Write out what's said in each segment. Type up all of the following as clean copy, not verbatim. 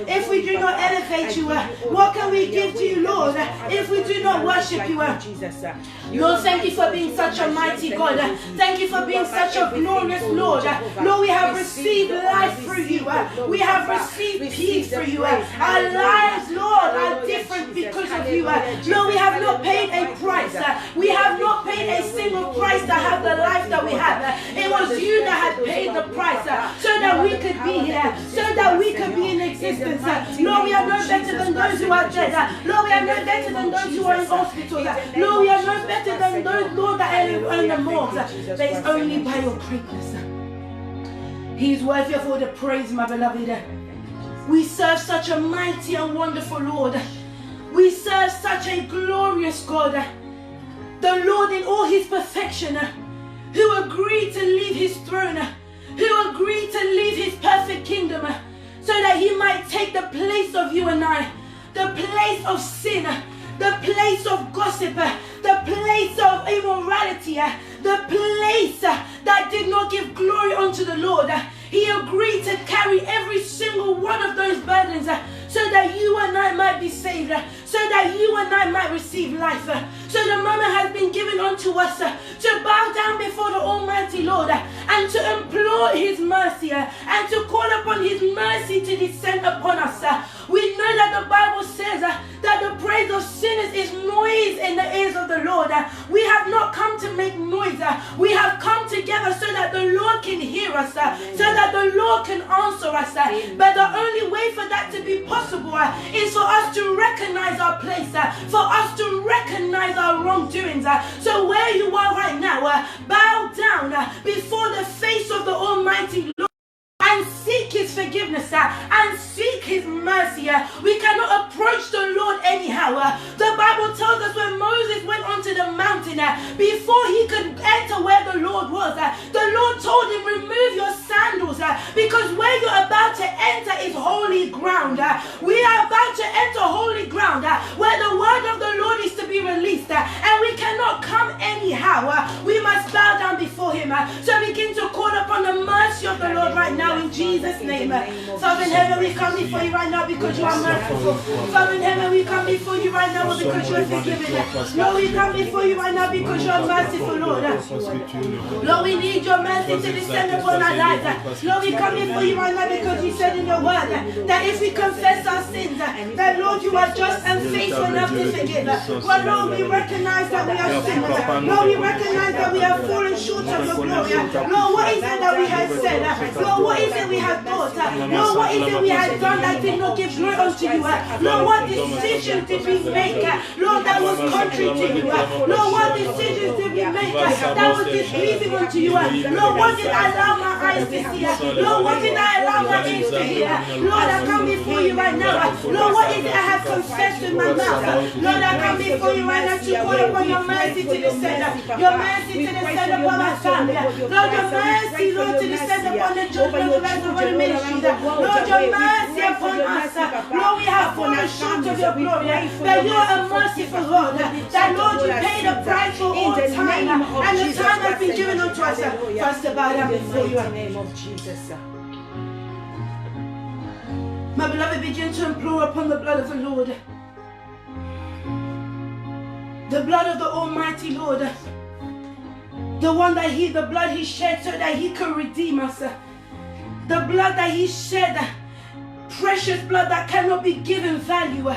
if we do not elevate you? What can we give to you, Lord, if we do not worship you? Lord, thank you for being such a mighty God. Thank you for being such a glorious Lord. Lord, we have received life through you. We have received peace through you. Our lives, Lord, are different because of you. Lord, we have not paid a price. We have not paid a single price to have the life that we have. It was you that had paid the price so that we could be here, so that we could be in existence. Lord, we are no better than those who are dead. Lord, we are no better than those who are in hospitals. Lord, we are no better than those, Lord, that are in the morgues. But it's only by your greatness. He is worthy of all the praise, my beloved. We serve such a mighty and wonderful Lord. We serve such a glorious God. The Lord in all his perfection, who agreed to leave his throne, who agreed to leave his perfect kingdom, so that he might take the place of you and I, the place of sin, the place of gossip, the place of immorality, the place that did not give glory unto the Lord. He agreed to carry every single one of those burdens so that you and I might be saved, so that you and I might receive life. So the moment has been given unto us to bow down before the Almighty Lord and to implore his mercy and to call upon his mercy to descend upon us. We know that the Bible says that the praise of sinners is noise in the ears of the Lord. We have not come to make noise. We have come together so that the Lord can hear us, so that the Lord can answer us. But the only way for that to be possible is for us to recognize our place, for us to recognize our wrongdoings. So where you are right now, bow down before the face of the Almighty Lord and seek his forgiveness and seek his mercy. We cannot approach the Lord anyhow. The Bible tells us when Moses went onto the mountain, before he could enter where the Lord was, the Lord told him, remove your sandals, because where you're about to enter is holy ground. We are about to enter holy ground where the word of the Lord is to be released, and we cannot come anyhow. We must bow down before him. So begin to call upon the mercy of the Lord right now in Jesus' name. Father in heaven, we come before you right now because you are merciful. Father in heaven, we come before you right now because you are forgiving. Lord, we come before you right now because you are merciful, Lord. Lord, we need your mercy to descend upon our lives. Lord, we come before you right now because you said in your word that if we confess our sins, that Lord, you are just and faithful enough to forgive. But Lord, we recognize that we are sinners. Lord, we recognize that we have fallen short of your glory. Lord, what is it that we have said? Lord, what is it we have thought? Lord, what is it we have done that did not give glory unto you? Lord, what decisions did we make? Lord, that was contrary to you. Lord, what decisions did we make that was displeasing unto you? Lord, what did I allow my eyes to see? Lord, what did I allow my ears to hear? Lord, I come before you right now. Lord, what is it I have confessed with my mouth? Lord, I come before you right now to call upon your mercy to descend. Your mercy to descend upon my family. Lord, your mercy, Lord, to descend upon the children of the rest of the ministry. Lord, your mercy upon us. Lord, we have fallen short of your glory. But you are a merciful God. That, Lord, you paid a price for all time. And the time has been given unto us. First to bow down before you. In the name of Jesus. My beloved, begin to implore upon the blood of the Lord. The blood of the Almighty Lord. The one that the blood he shed so that he could redeem us. The blood that he shed, precious blood that cannot be given value.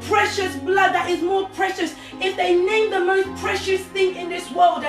Precious blood that is more precious. If they name the most precious thing in this world,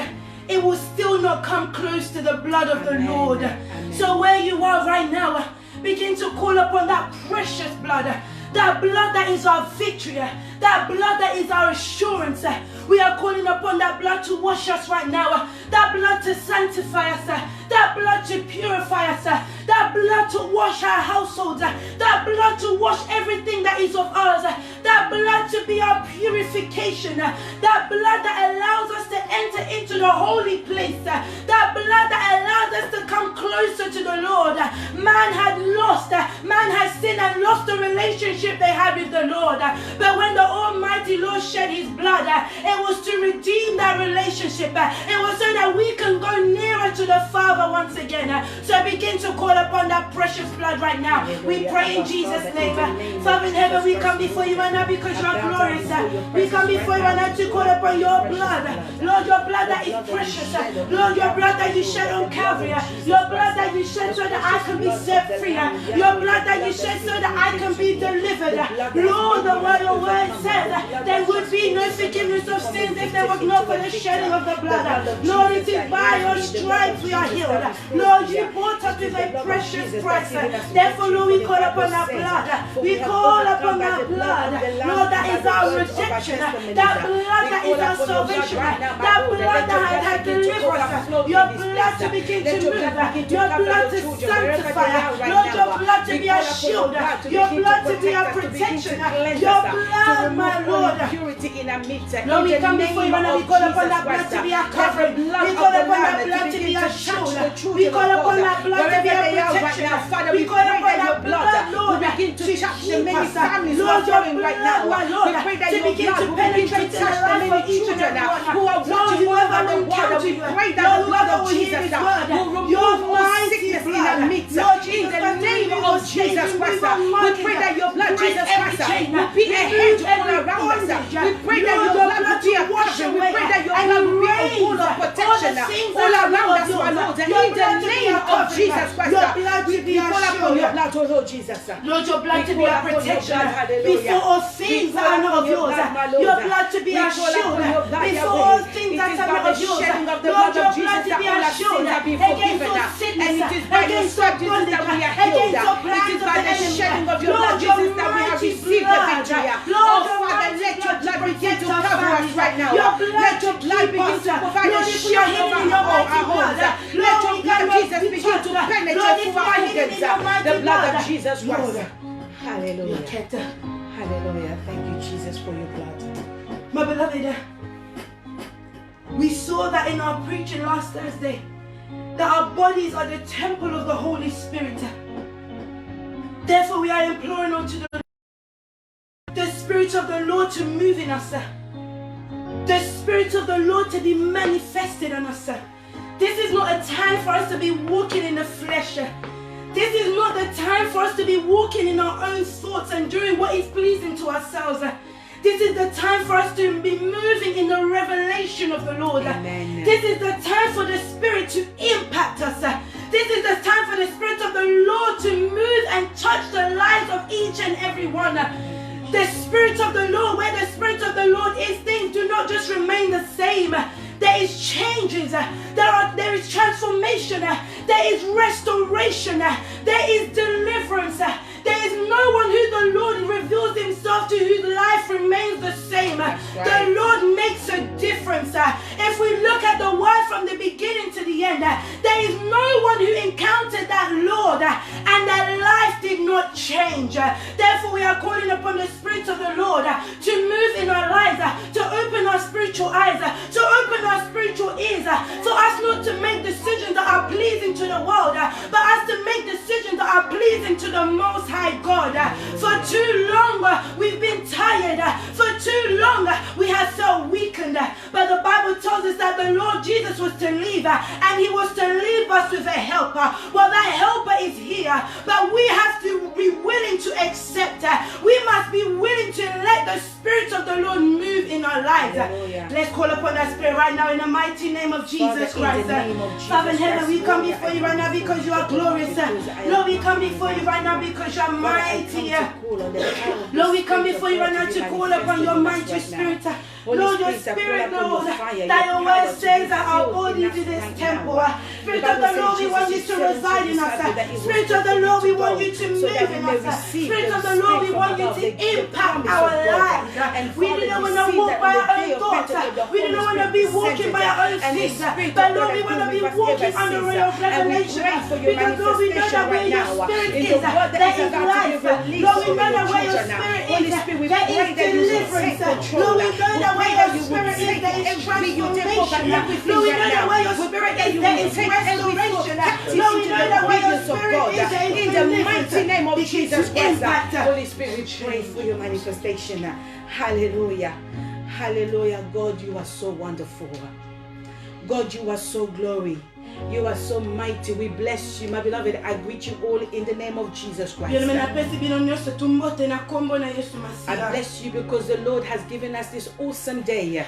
it will still not come close to the blood of the Lord. Amen. So where you are right now, begin to call upon that precious blood. That blood that is our victory. That blood that is our assurance. We are calling upon that blood to wash us right now. That blood to sanctify us. That blood to purify us. That blood to wash our households. That blood to wash everything that is of ours. That blood to be our purification. That blood that allows us to enter into the holy place. That blood that allows us to come closer to the Lord. Man had lost, man has sinned and lost the relationship they had with the Lord. But when the Almighty Almighty Lord shed his blood. It was to redeem that relationship. It was so that we can go nearer to the Father once again. So begin to call upon that precious blood right now. We pray in Jesus' name. Father in heaven, we come before you right now because you are glorious. We come before you right now to call upon your blood. Lord, your blood that is precious. Lord, your blood that you shed on Calvary. Your blood that you shed so that I can be set free. Your blood that you shed so that I can be delivered. Lord, the word your word says there would be no forgiveness of sins if there was not for the shedding of the blood. Lord, it is by your stripes we are healed. Lord, you bought us with a precious price. Therefore, Lord, we call upon that blood. We call upon that blood. Lord, that is our redemption. That blood that is our salvation. That blood that has delivered us. Your blood to begin to move. Your blood to sanctify. Lord, your blood to be a shield. Your blood to be a protection. Your blood, my Lord. Lord, we come before you and we call upon that blood to be a covering. We call upon that blood to be a shield. We call upon that blood to be a protection. We call upon that blood, Lord, to keep us. Lord, your blood, my Lord, to begin to penetrate the life of each and every one. Lord, whoever will encounter you, Lord, whoever will hear this word, your mighty blood, Lord Jesus, in the name of Jesus Christ, we pray that your blood, Jesus Christ, will be a hedge all around us. We pray that your blood will be a covering. We pray that your blood will be a wall of protection all around us, my Lord. And in the name of Jesus Christ, we call upon your blood, oh Lord Jesus. Lord, your blood to be a protection before all things that are not of yours. Your blood to be a shield before all things that are not of yours. Lord, your blood to be a shield against all sickness, against all bondage, against all plans of the enemy. Lord, your mighty blood. Lord, Father, let your blood begin to cover us right now. Let your blood begin to provide a shield over our homes. Let your blood, Jesus, begin to penetrate through our organs. The blood of Jesus Christ. Hallelujah. Hallelujah. Thank you, Jesus, for your blood. My beloved, we saw that in our preaching last Thursday, that our bodies are the temple of the Holy Spirit. Therefore, we are imploring unto the Spirit of the Lord to move in us. The Spirit of the Lord to be manifested on us. This is not a time for us to be walking in the flesh. This is not the time for us to be walking in our own thoughts and doing what is pleasing to ourselves. This is the time for us to be moving in the revelation of the Lord. Amen. This is the time for the Spirit to impact us. This is the time for the Spirit of the Lord to move and touch the lives of each and every one. The Spirit of the Lord, where the Spirit of the Lord is, things do not just remain the same. There is changes, there is transformation, there is restoration, there is deliverance. There is no one who the Lord reveals himself to whose life remains the same. Right. The Lord makes a difference. If we look at the word from the beginning to the end, there is no one who encountered that Lord and their life did not change. Therefore, we are calling upon the Spirit of the Lord to move in our lives, to open our spiritual eyes, to open our spiritual ears, for us not to make decisions that are pleasing to the world, but us to make decisions that are pleasing to the Most High God. For too long we've been tired. For too long we have so weakened. But the Bible tells us that the Lord Jesus was to leave, and he was to leave us with a helper. Well, that helper is here, but we have to be willing to accept. We must be willing to let the Spirit of the Lord move in our lives. Hallelujah. Let's call upon that Spirit right now in the mighty name of Jesus Christ. Father in heaven, we come before you right now because you are glorious. Lord, we come before you right now because you are mighty. Lord, we come before you right now to call upon your mighty Spirit. Lord, your Spirit, Lord, that your word says that our bodies is this temple. Spirit of the Lord, we want you to reside in us. Spirit of the Lord, we want you to move in us. Spirit of the Lord, we want you to impact our lives. We do not want to walk by our own thoughts. We do not want to be walking by our own things. But Lord, we want to be walking under your revelation. Because Lord, we know that where your Spirit is, there is life. Lord, we know that where your Spirit is, there is deliverance. Lord, we know that where your Spirit is, there is transformation. Lord, we know that where your Spirit is, there is restoration. Lord, we know that where your Spirit is, there is deliverance. In the mighty name of begin Jesus to Christ. impact. Holy Spirit, we pray for your manifestation. Hallelujah. Hallelujah. God, you are so wonderful. God, you are so glory. You are so mighty. We bless you, my beloved. I greet you all in the name of Jesus Christ. I bless you because the Lord has given us this awesome day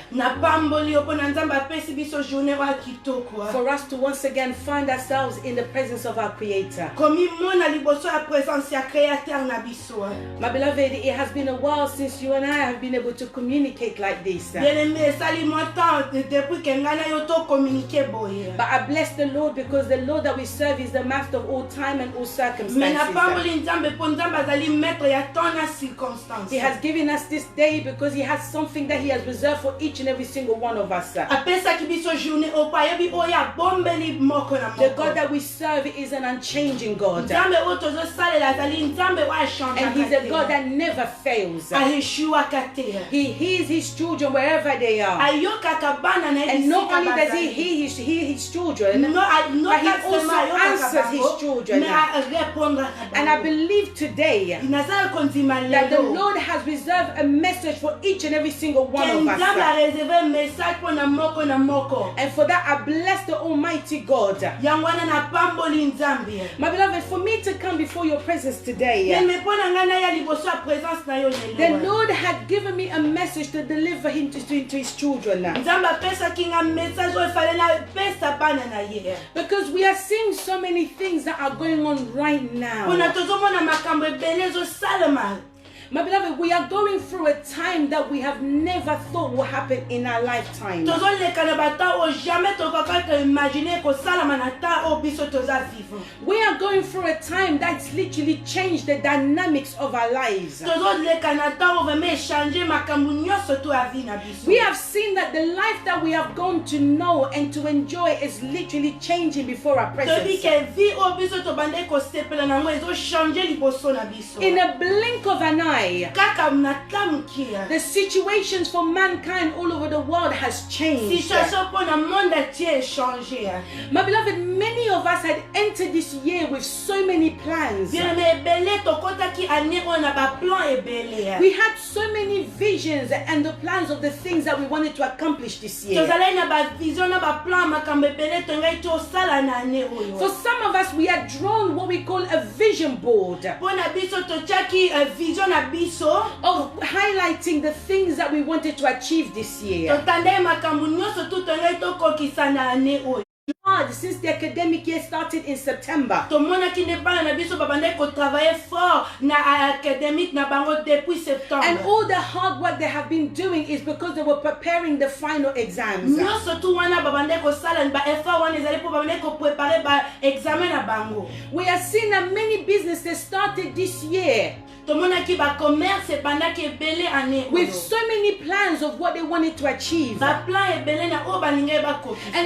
for us to once again find ourselves in the presence of our Creator. My beloved, it has been a while since you and I have been able to communicate like this. But I bless the Lord because the Lord that we serve is the master of all time and all circumstances. He has given us this day because He has something that He has reserved for each and every single one of us. The God that we serve is an unchanging God. And He's a God that never fails. He hears His children wherever they are. And not only does He hear His children, but He also answers His children. And I believe today that the Lord has reserved a message for each and every single one of us. And for that, I bless the Almighty God. My beloved, for me to come before your presence today, the Lord had given me a message to deliver Him to His children. Because we are seeing so many things that are going on right now. My beloved, we are going through a time that we have never thought will happen in our lifetime. We are going through a time that's literally changed the dynamics of our lives. We have seen that the life that we have gone to know and to enjoy is literally changing before our presence. In a blink of an eye, the situations for mankind all over the world has changed. My beloved, many of us had entered this year with so many plans. We had so many visions and the plans of the things that we wanted to accomplish this year. For some of us, we had drawn what we call a vision board of highlighting the things that we wanted to achieve this year. Since the academic year started in September, and all the hard work they have been doing is because they were preparing the final exams. We are seeing that many businesses started this year with so many plans of what they wanted to achieve. And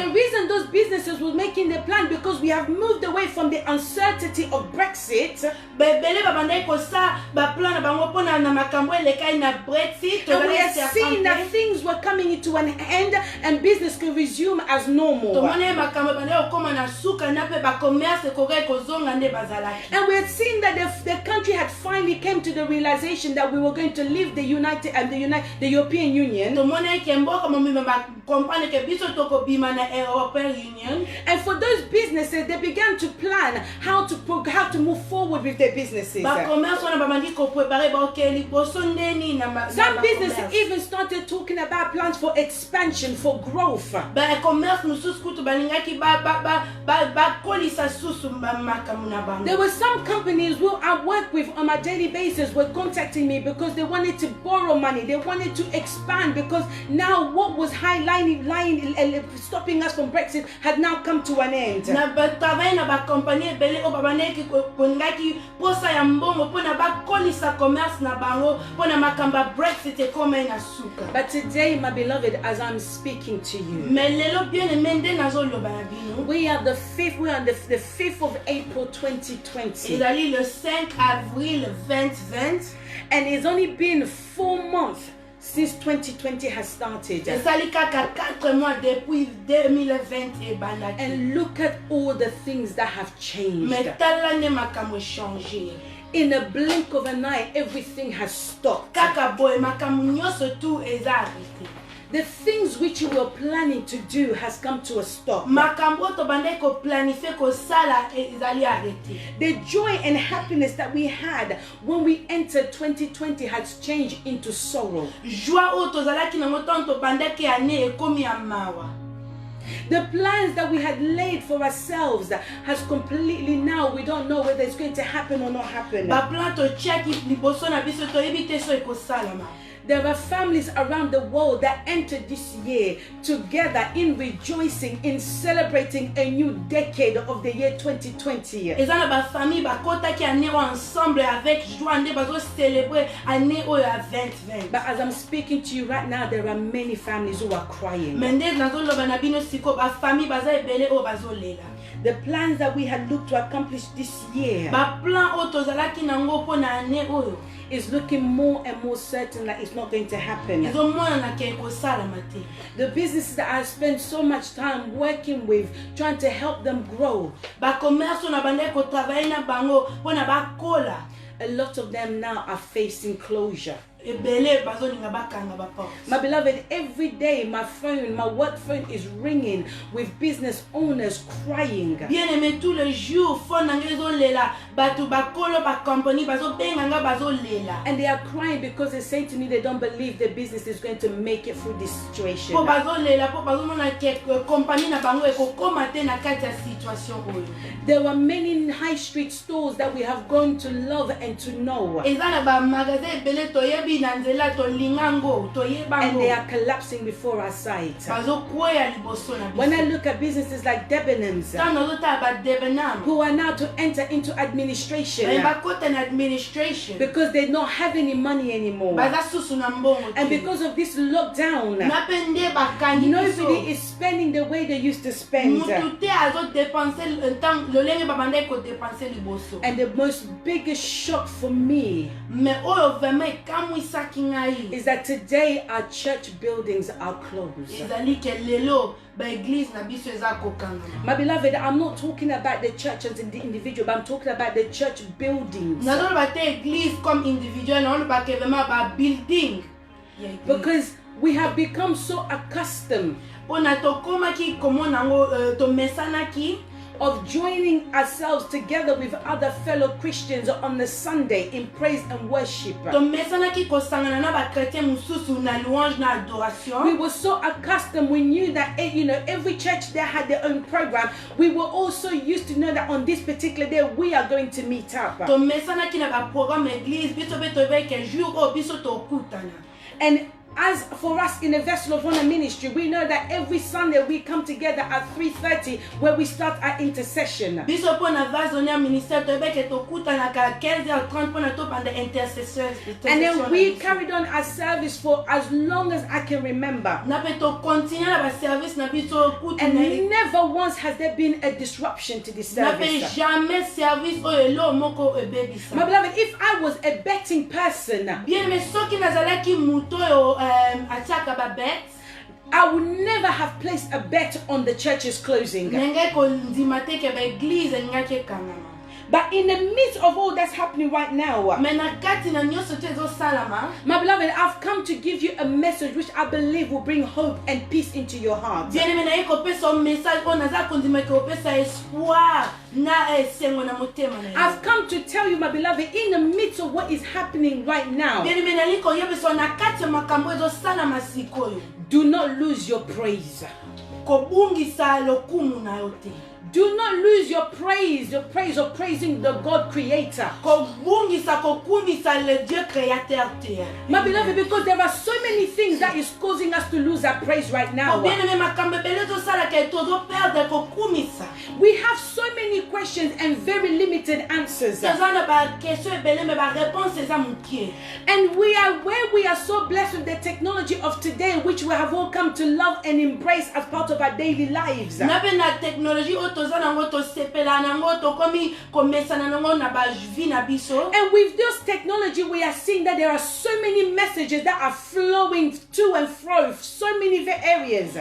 the reason those businesses were making the plan because we have moved away from the uncertainty of Brexit. And we are seeing that things were coming into an end and business could resume as normal. And we are seeing that the country had finally came to the realization that we were going to leave the the European Union. And for those businesses, they began to plan how to move forward with their businesses. Some businesses even started talking about plans for expansion, for growth. There were some companies who I work with on a daily basis were contacting me because they wanted to borrow money. They wanted to expand because now what was stopping us from Brexit had now come to an end. But today, my beloved, as I'm speaking to you, we are the 5th of April 2020. And it's only been 4 months since 2020 has started. And look at all the things that have changed. In a blink of an eye, everything has stopped. The things which you were planning to do has come to a stop. The joy and happiness that we had when we entered 2020 has changed into sorrow. The plans that we had laid for ourselves has completely now, we don't know whether it's going to happen or not happen. There are families around the world that entered this year together in rejoicing, in celebrating a new decade of the year 2020. But as I'm speaking to you right now, there are many families who are crying. The plans that we had looked to accomplish this year is looking more and more certain that it's not going to happen. The businesses that I spent so much time working with, trying to help them grow, a lot of them now are facing closure. My beloved, every day my phone, my work phone is ringing with business owners crying. And they are crying because they say to me they don't believe their business is going to make it through this situation. There are many high street stores that we have grown to love and to know. And they are collapsing before our sight. When I look at businesses like Debenhams, who are now to enter into administration because they don't have any money anymore, and because of this lockdown, nobody is spending the way they used to spend. And the most biggest shock for me is that today our church buildings are closed. My beloved, I'm not talking about the church as the individual, but I'm talking about the church buildings. Because we have become so accustomed of joining ourselves together with other fellow Christians on the Sunday in praise and worship. We were so accustomed, we knew that every church there had their own program. We were also used to know that on this particular day we are going to meet up. And as for us in the Vessel of Honor ministry, we know that every Sunday we come together at 3:30 where we start our intercession. And then we carried on our service for as long as I can remember. And never once has there been a disruption to this service. My beloved, if I was a betting person, I would never have placed a bet on the church's closing. But in the midst of all that's happening right now, my beloved, I've come to give you a message which I believe will bring hope and peace into your heart. I've come to tell you, my beloved, in the midst of what is happening right now, do not lose your praise. Do not lose your praise of praising the God Creator. My beloved, because there are so many things that is causing us to lose our praise right now. We have so many questions and very limited answers. And we are so blessed with the technology of today, which we have all come to love and embrace as part of our daily lives. And with this technology, we are seeing that there are so many messages that are flowing to and fro, so many areas.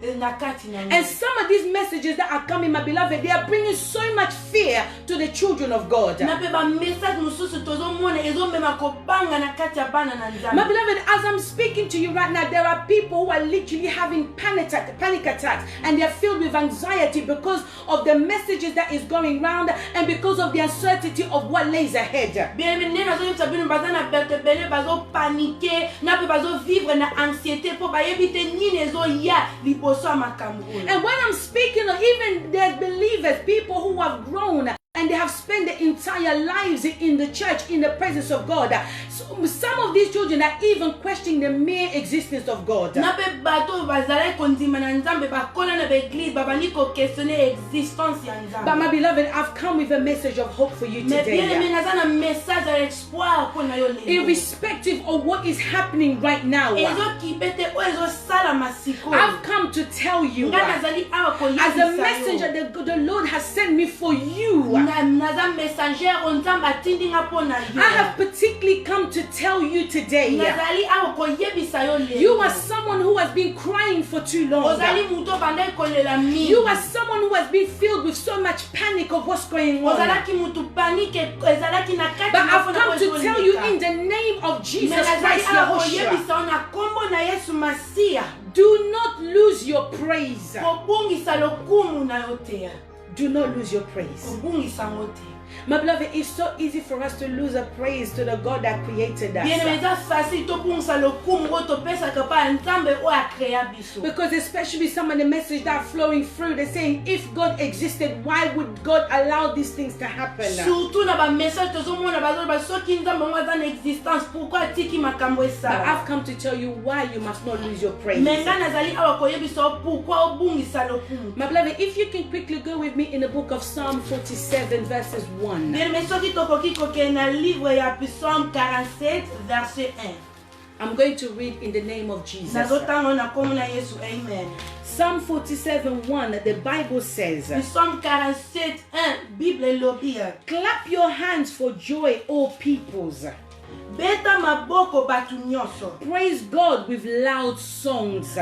And some of these messages that are coming, my beloved, they are bringing so much fear to the children of God. My beloved, as I'm speaking to you right now, there are people who are literally having panic attacks, and they are filled with anxiety because of the messages that is going round and because of the uncertainty of what lays ahead. And when I'm speaking of even there's believers, people who have grown and they have spent their entire lives in the church, in the presence of God. So some of these children are even questioning the mere existence of God. But my beloved, I've come with a message of hope for you today. Irrespective of what is happening right now, I've come to tell you, as a messenger, the Lord has sent me for you. I have particularly come to tell you today, you are someone who has been crying for too long. You are someone who has been filled with so much panic of what's going on. But I've come to tell you in the name of Jesus Christ, do not lose your praise. Do not lose your praise. My beloved, it's so easy for us to lose our praise to the God that created us. Because especially some of the messages that are flowing through, they're saying, if God existed, why would God allow these things to happen? But I've come to tell you why you must not lose your praise. My beloved, if you can quickly go with me in the book of Psalm 47 verses 1. I'm going to read in the name of Jesus. Psalm 47:1, the Bible says, clap your hands for joy, all peoples. Praise God with loud songs.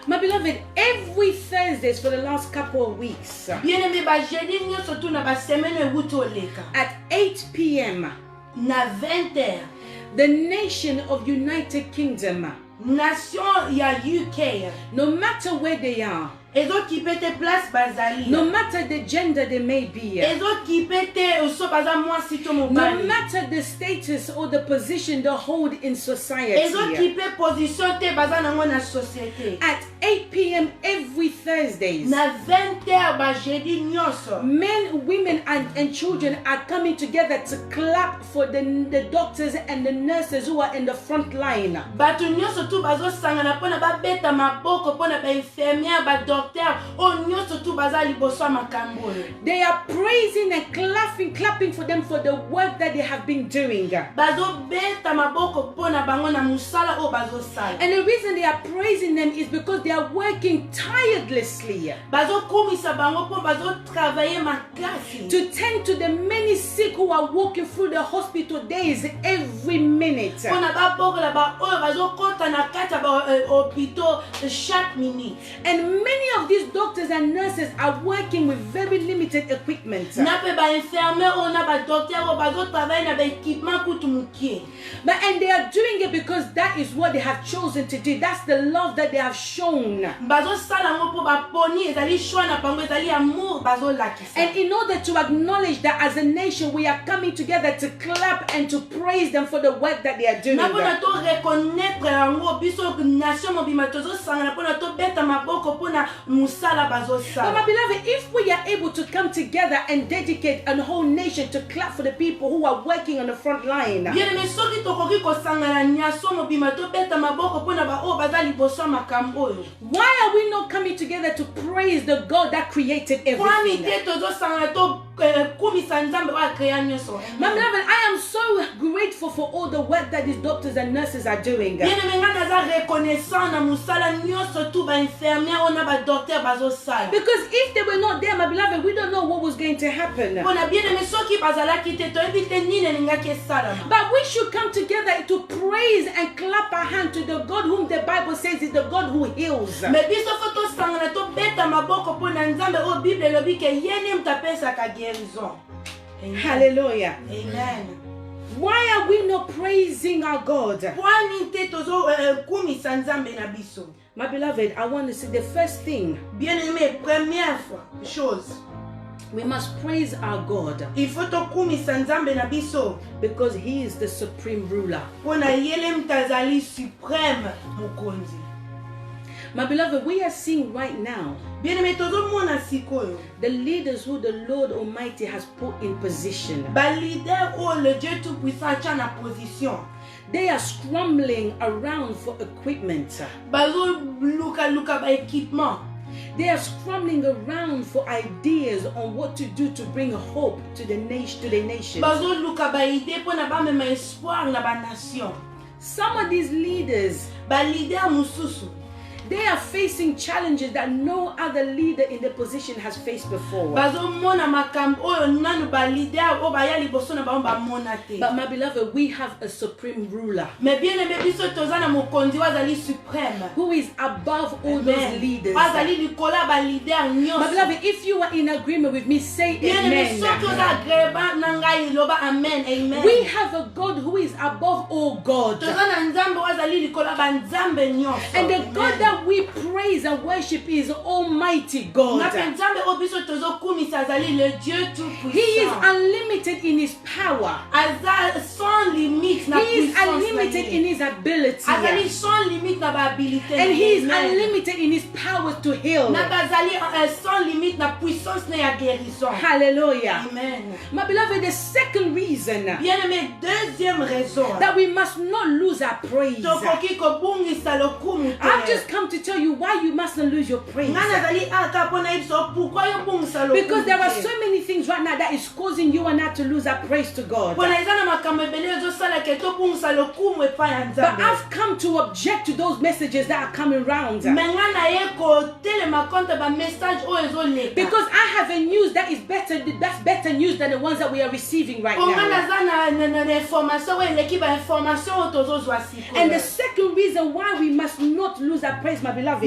My beloved, every Thursday for the last couple of weeks, at 8 p.m., the nation of United Kingdom, no matter where they are, no matter the gender they may be, no matter the status or the position they hold in society, at 8 p.m. every Thursday, men, women, and children are coming together to clap for the doctors and the nurses who are in the front line. They are praising and clapping for them for the work that they have been doing. And the reason they are praising them is because they are working tirelessly to tend to the many sick who are walking through the hospital days every minute. And many of these doctors and nurses are working with very limited equipment. And they are doing it because that is what they have chosen to do. That's the love that they have shown. And in order to acknowledge that as a nation we are coming together to clap and to praise them for the work that they are doing. But my beloved, if we are able to come together and dedicate a whole nation to clap for the people who are working on the front line, why are we not coming together to praise the God that created everything? I am so grateful for all the work that these doctors and nurses are doing. Because if they were not there, my beloved, we don't know what was going to happen. But we should come together to praise and clap our hand to the God whom the Bible says is the God who heals. Hallelujah. Amen. Why are we not praising our God? My beloved, I want to say the first thing. We must praise our God because He is the supreme ruler. My beloved, we are seeing right now the leaders who the Lord Almighty has put in position. They are scrambling around for equipment. They are scrambling around for ideas on what to do to bring hope to the nation. Some of these leaders, they are facing challenges that no other leader in the position has faced before. But my beloved, we have a supreme ruler who is above all those leaders. My beloved, if you are in agreement with me, say amen. We have a God who is above all God. And the God that we praise and worship is Almighty God. He is unlimited in His power. He is unlimited in His ability. And He is unlimited in His power to heal. Hallelujah. Amen. My beloved, the second reason that we must not lose our praise. I've just come to tell you why you mustn't lose your praise. Because there are so many things right now that is causing you and I to lose our praise to God. But I've come to object to those messages that are coming around. Because I have a news that is better, that's better news than the ones that we are receiving right now. And the second reason why we must not lose our praise, my beloved,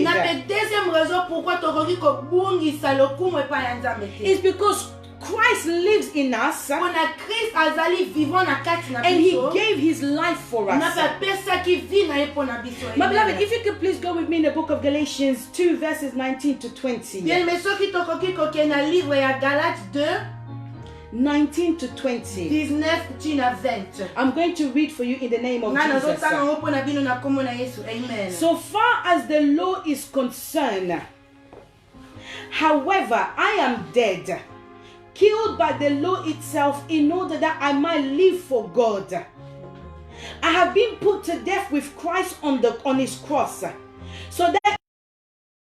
is because Christ lives in us and He gave His life for us. My beloved, if you could please go with me in the book of Galatians 2 verses 19 to 20. 19 to 20. I'm going to read for you in the name of Jesus. Amen. So far as the law is concerned, however, I am dead, killed by the law itself in order that I might live for God. I have been put to death with Christ on His cross, so that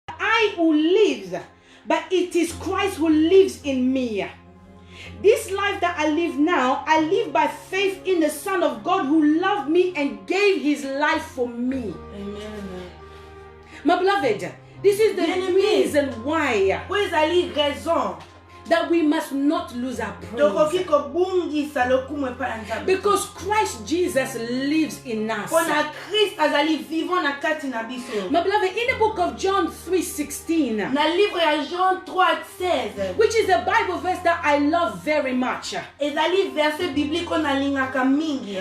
I who live, but it is Christ who lives in me. This life that I live now, I live by faith in the Son of God who loved me and gave His life for me. Amen. My beloved, this is the reason why that we must not lose our praise. Because Christ Jesus lives in us. My beloved, in the book of John 3:16, which is a Bible verse that I love very much,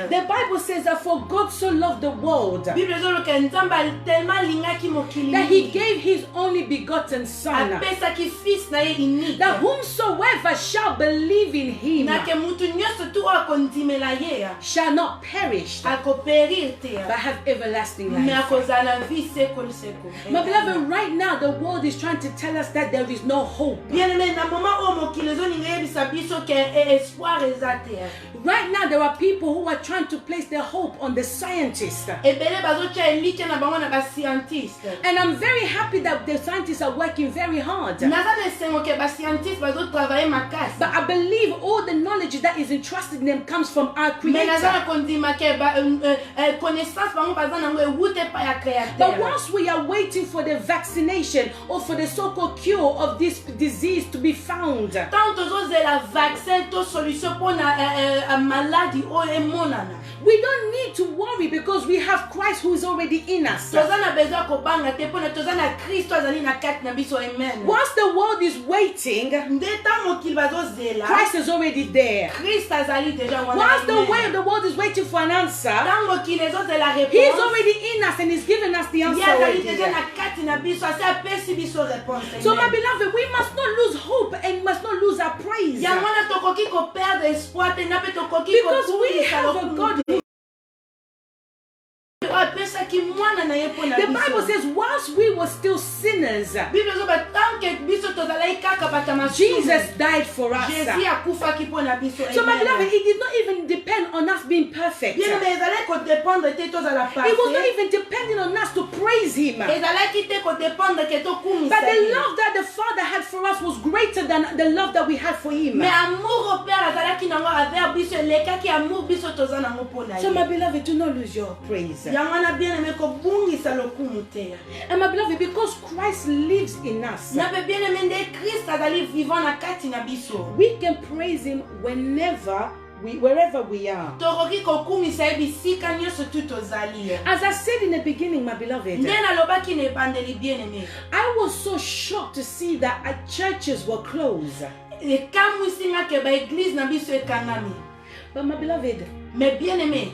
the Bible says that for God so loved the world that He gave His only begotten Son, that whomsoever shall believe in Him shall not perish but have everlasting life. My beloved, right now the world is trying to tell us that there is no hope. Right now there are people who are trying to place their hope on the scientists. And I'm very happy that the scientists are working very hard. But I believe all the knowledge that is entrusted in them comes from our Creator. But once we are waiting for the vaccination or for the so-called cure of this disease to be found, we don't need to worry because we have Christ who is already in us. Once the world is waiting, Christ is already there. Once the world is waiting for an answer, He is already in us and He's given us the answer already. So my beloved, we must not lose hope and must not lose our praise. Because we have a God who the Bible says, whilst we were still sinners, Jesus died for us. So my beloved, it did not even depend on us being perfect. It was not even depending on us to praise Him. But the love that the Father had for us was greater than the love that we had for Him. So my beloved, do not lose your praise. And my beloved, because Christ lives in us, we can praise Him wherever we are. As I said in the beginning, my beloved, I was so shocked to see that our churches were closed. But my beloved,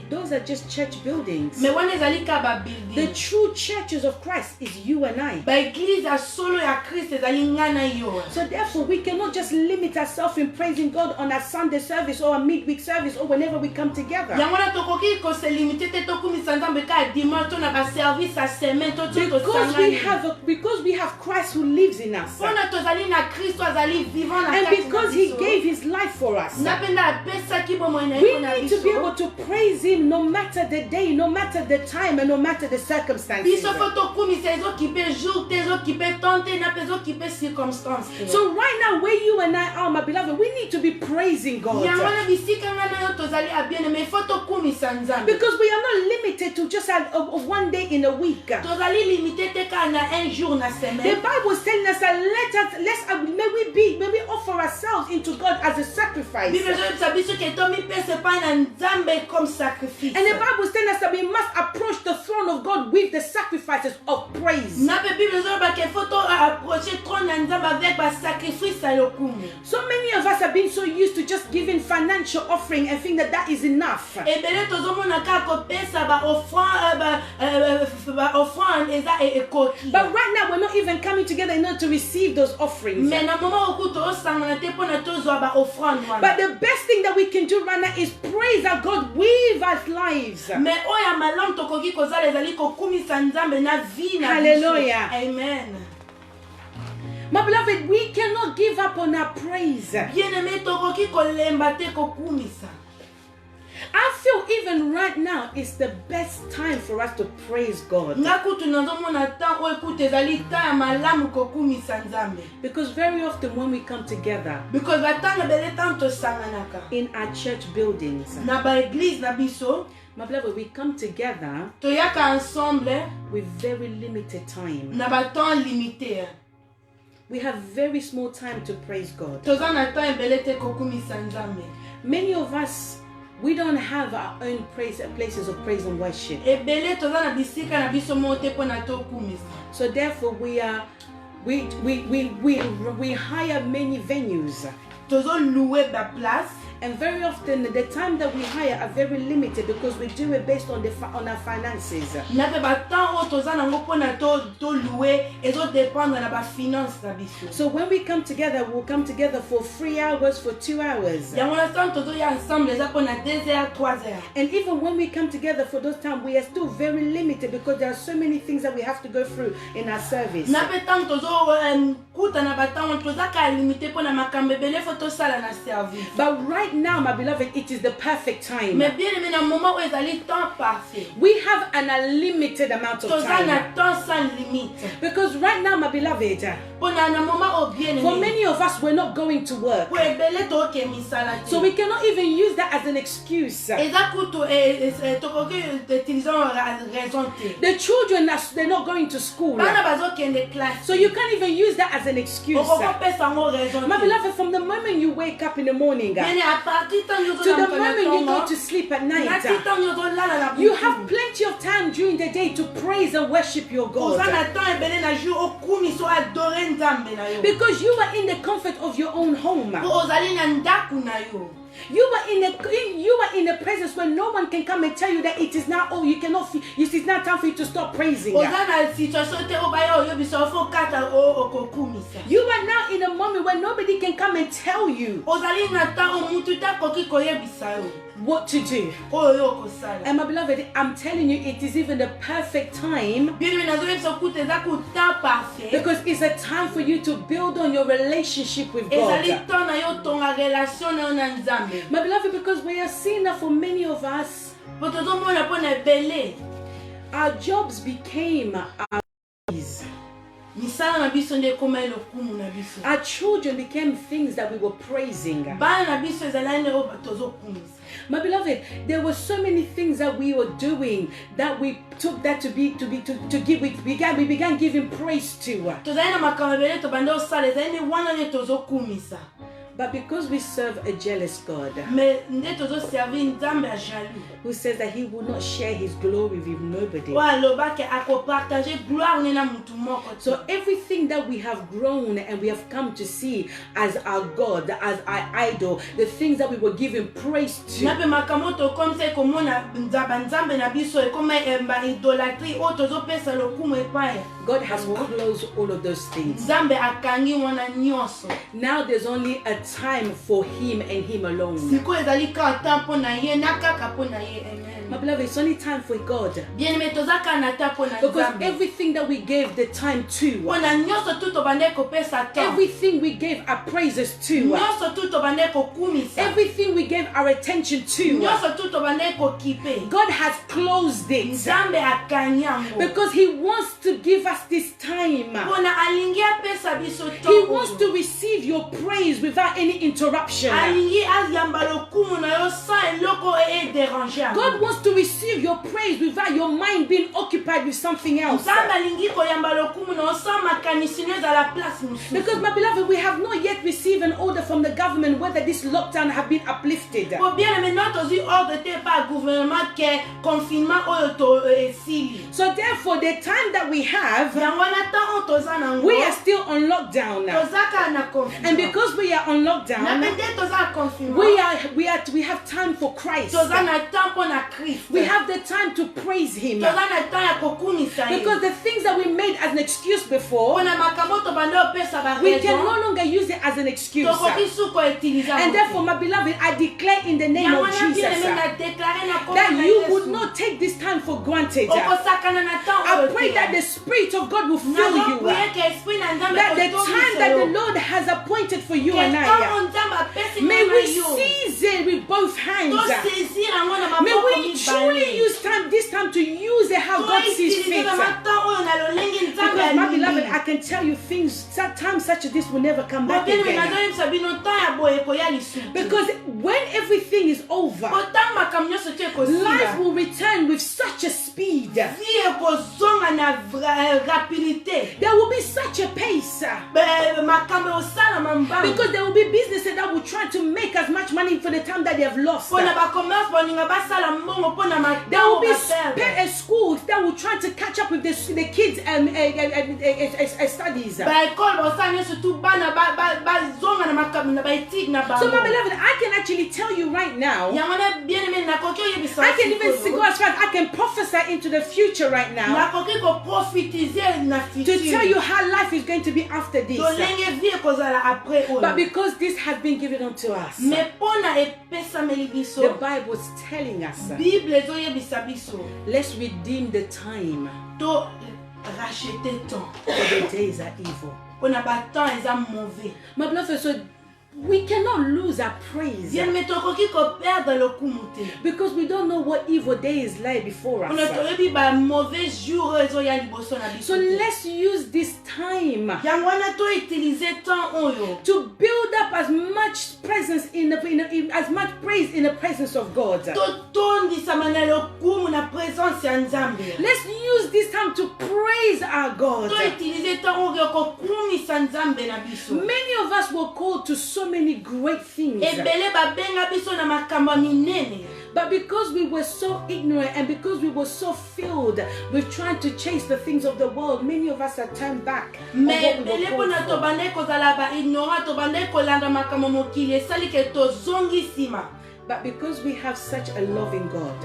those are just church buildings. The true churches of Christ is you and I. So therefore, we cannot just limit ourselves in praising God on a Sunday service or a midweek service or whenever we come together. Because we have Christ who lives in us. And because He gave His life for us, we need to be able to praise Him no matter the day, no matter the time, and no matter the circumstances. So right now, where you and I are, my beloved, we need to be praising God. Because we are not limited to just of one day in a week. The Bible is telling us that may we offer ourselves into God as a sacrifice. And the Bible is telling us that we must approach the throne of God with the sacrifices of praise. So many of us have been so used to just giving financial offering and think that is enough. But right now we're not even coming together in order to receive those offerings. But the best thing that we can do right now is praise our God with our lives. Hallelujah. Amen. My beloved, we cannot give up on our praise. I feel even right now is the best time for us to praise God. Because very often when we come together in our church buildings, my beloved, we come together with very limited time. We have very small time to praise God. Many of us, we don't have our own places of praise and worship. So therefore we hire many venues. And very often the time that we hire are very limited because we do it based on our finances. So when we come together, we'll come together for 3 hours, for 2 hours. And even when we come together for those times, we are still very limited because there are so many things that we have to go through in our service. But right now, my beloved, it is the perfect time. We have an unlimited amount of time. Because right now, my beloved, For many of us, we're not going to work. So we cannot even use that as an excuse. The children, they're not going to school. So you can't even use that as an excuse. My beloved, from the moment you wake up in the morning to the moment you go to sleep at night, you have plenty of time during the day to praise and worship your God. Because you are in the comfort of your own home. You are in the presence where no one can come and tell you that it is now, oh, you cannot, it is not time for you to stop praising. You are now in a moment where nobody can come and tell you what to do. And my beloved, I'm telling you, it is even the perfect time, because it's a time for you to build on your relationship with God. My beloved, because we are seeing that for many of us, our jobs became our ways. Our children became things that we were praising. My beloved, there were so many things that we were doing that we took that to give. We began giving praise to. But because we serve a jealous God who says that he will not share his glory with nobody, so everything that we have grown and we have come to see as our God, as our idol, the things that we were giving praise to, God has closed all of those things. Now there's only a time for him and him alone. My beloved, it's only time for God. Because everything that we gave the time to, everything we gave our praises to, everything we gave our attention to, God has closed it. Because he wants to give us this time. He wants to receive your praise without any interruption. God wants to receive your praise without your mind being occupied with something else. Because my beloved, we have not yet received an order from the government whether this lockdown have been uplifted. So therefore, the time that we have, we are still on lockdown now. And because we are on lockdown, we have time for Christ. We have the time to praise him. Because the things that we made as an excuse before, we can no longer use it as an excuse. And therefore, my beloved, I declare in the name of Jesus that you would not take this time for granted. I pray that the Spirit of God will fill you. That the time that the Lord has appointed for you and I, may we seize it with both hands. May we truly use this time to use it how God sees fit. Because my beloved, I can tell you things, times such as this will never come back again. Because when everything is over, life will return with such a speed. There will be such a pace. Because there will be businesses that will try to make as much money for the time that they have lost. There will be schools that will try to catch up with the kids' studies. So my beloved, I can actually tell you right now, I can even go as far as I can prophesy into the future right now, to tell you how life is going to be after this. But because this has been given unto us, the Bible is telling us, let's redeem the time, for the days are evil. My beloved, so we cannot lose our praise. Because we don't know what evil days lie before us. So let's use this time to build up as much presence as much praise in the presence of God. Let's use this time to praise our God. Many of us were called to so many great things. But because we were so ignorant and because we were so filled with trying to chase the things of the world, many of us have turned back on what we were called for. But because we have such a loving God,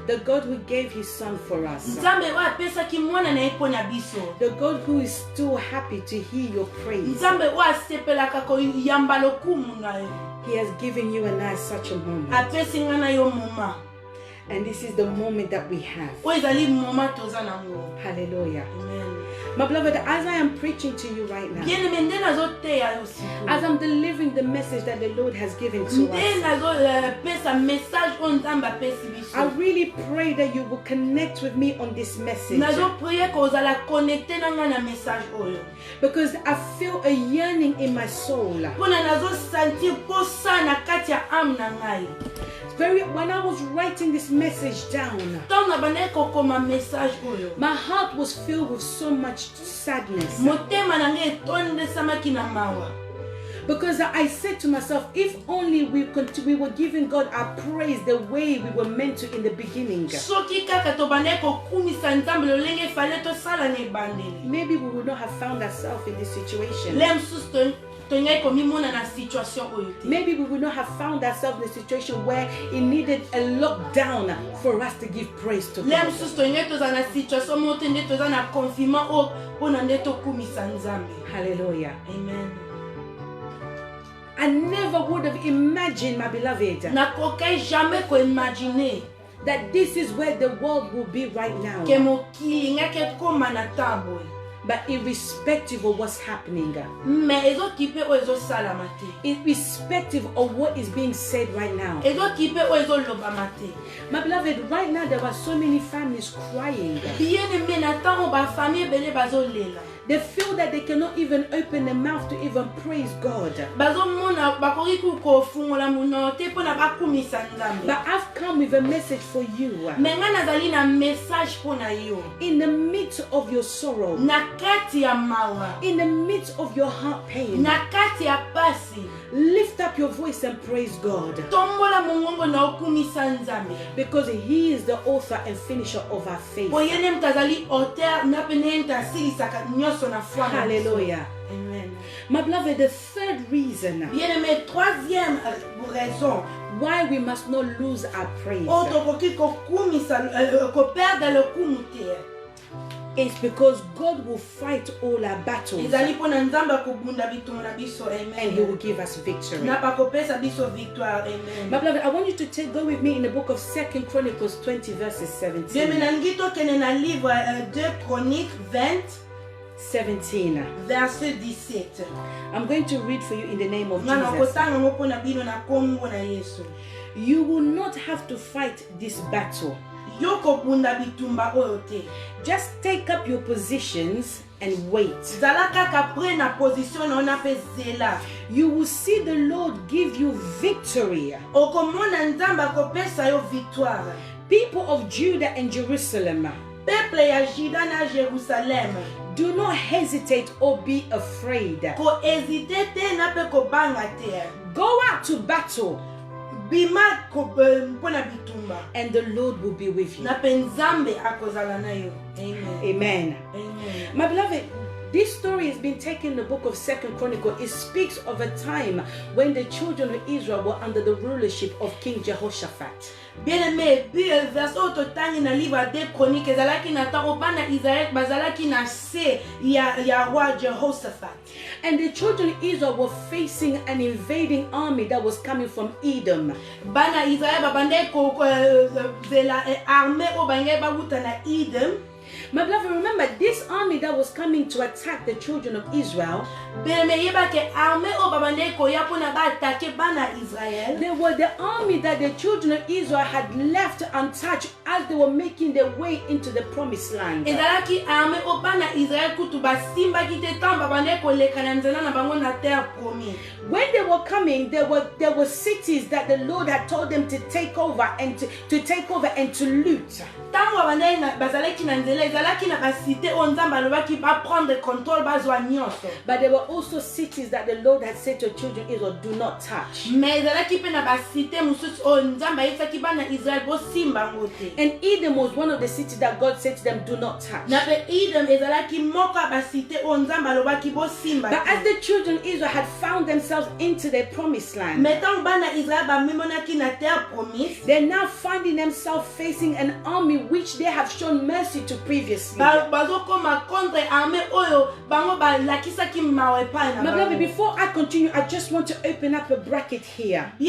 the God who gave his son for us, the God who is still happy to hear your praise, he has given you and I such a moment. And this is the moment that we have. Hallelujah. Amen. My beloved, as I am preaching to you right now, as I'm delivering the message that the Lord has given to us, I really pray that you will connect with me on this message. Because I feel a yearning in my soul. When I was writing this message down, my heart was filled with so much sadness. Because I said to myself, if only we were giving God our praise the way we were meant to in the beginning, maybe we would not have found ourselves in this situation. Maybe we would not have found ourselves in a situation where it needed a lockdown for us to give praise to God. Hallelujah. Amen. I never would have imagined, my beloved, that this is where the world will be right now. But irrespective of what's happening, irrespective of what is being said right now, my beloved, right now there are so many families crying. They feel that they cannot even open their mouth to even praise God. But I've come with a message for you. In the midst of your sorrow, in the midst of your heart pain, lift up your voice and praise God. Because he is the author and finisher of our faith. Hallelujah. Amen. My beloved, the third reason why we must not lose our praise is because God will fight all our battles and he will give us victory. My beloved, I want you to go with me in the book of 2 Chronicles 20 verses 17. Verset 17. I'm going to read for you in the name of Jesus. You will not have to fight this battle. Just take up your positions and wait. You will see the Lord give you victory. People of Judah and Jerusalem, do not hesitate or be afraid. Go out to battle, and the Lord will be with you. Amen. Amen. Amen. My beloved, this story has been taken in the book of 2 Chronicles. It speaks of a time when the children of Israel were under the rulership of King Jehoshaphat. Bien-aimé, verset au total dans le livre des Chroniques, ezalaki na temps obana Israël bazalaki na se ya roi Jehoshaphat. And the children of Israel were facing an invading army that was coming from Edom. Bana Israël babande ko vela armée o bange babuta na Edom. My beloved, remember this army that was coming to attack the children of Israel. They were the army that the children of Israel had left untouched as they were making their way into the promised land. When they were coming, there were cities that the Lord had told them to take over and to loot. But there were also cities that the Lord had said to children of Israel, do not touch. And Edom was one of the cities that God said to them, do not touch. But as the children of Israel had found themselves into their promised land, they're now finding themselves facing an army which they have shown mercy to previously. My beloved, before I continue, I just want to open up a bracket here. I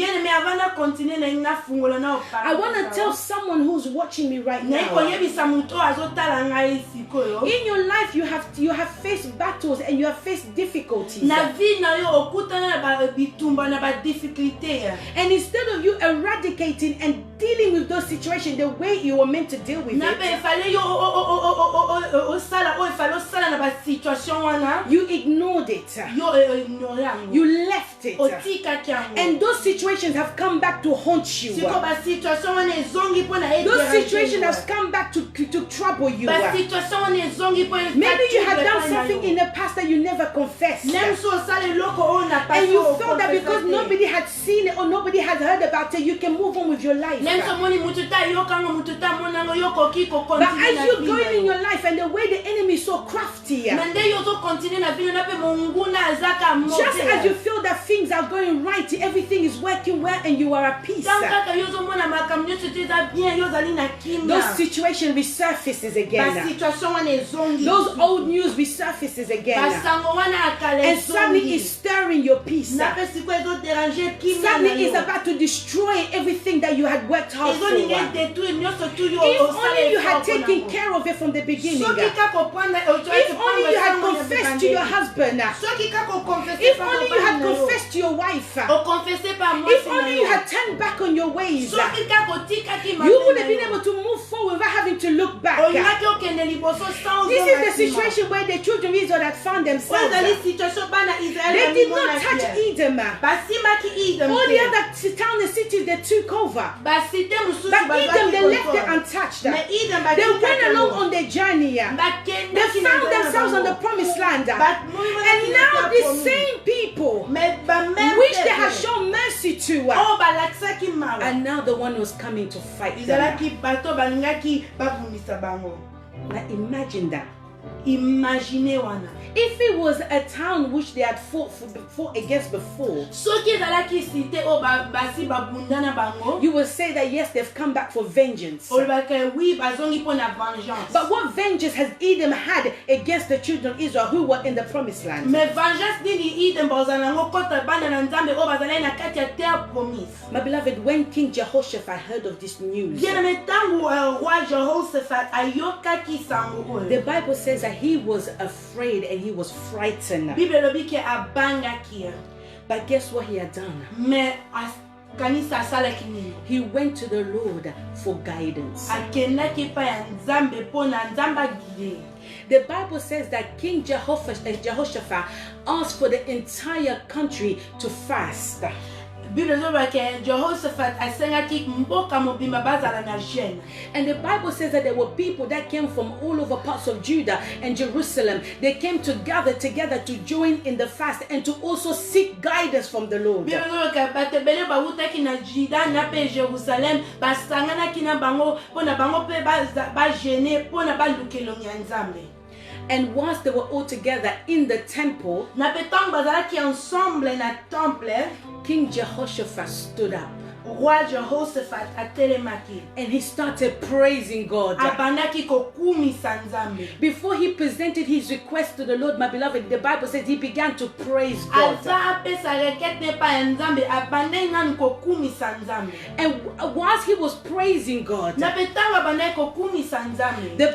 want to tell someone who's watching me right now. In your life, you have faced battles and you have faced difficulties. And instead of you eradicating and dealing with those situations the way you were meant to deal with it, you ignored it. You left it. And those situations have come back to haunt you. Those situations have come back to trouble you. Maybe you had done something in the past that you never confessed. And you felt that because nobody had seen it or nobody had heard about it, you can move on with your life. But as you're going in your life and the way the enemy is so crafty, just as you feel that things are going right, everything is working well and you are at peace, those situations resurfaces again. Those old news resurfaces again. And suddenly it's stirring your peace. Suddenly it's about to destroy everything that you had worked hard for. If only you had taken care of it from the beginning. If only you had confessed to your husband. If only you had confessed to your wife. If only you had turned back on your ways, you would have been able to move forward without having to look back. This is the situation where the children of Israel had found themselves. They did not touch Edom. All the other towns and cities they took over. But Edom, they left it untouched. They went along on their journey. They found themselves on the promised land. And now the same people which they have shown mercy to, and now the one was coming to fight them. Now imagine that. If it was a town which they had fought against before, you will say that yes, they've come back for vengeance. But what vengeance has Edom had against the children of Israel who were in the promised land? My beloved, when King Jehoshaphat heard of this news, the Bible says that he was afraid and he was frightened. But guess what he had done? He went to the Lord for guidance. The Bible says that King Jehoshaphat asked for the entire country to fast. And the Bible says that there were people that came from all over parts of Judah and Jerusalem. They came to gather together to join in the fast and to also seek guidance from the Lord. And once they were all together in the temple, King Jehoshaphat stood up. Roi Jehoshaphat atelemaki. And he started praising God. Abandaki kokumisa Nzambe. Before he presented his request to the Lord, my beloved, the Bible says he began to praise God. And whilst he was praising God, the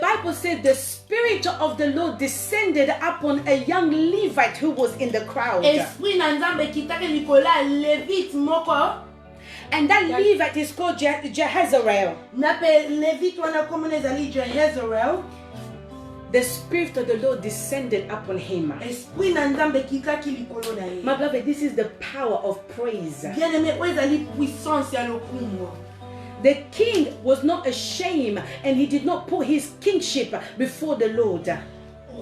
Bible said the Spirit of the Lord descended upon a young Levite who was in the crowd. And that Levite is called Jehaziel. The Spirit of the Lord descended upon him. My beloved, this is the power of praise. The king was not ashamed, and he did not put his kingship before the Lord. He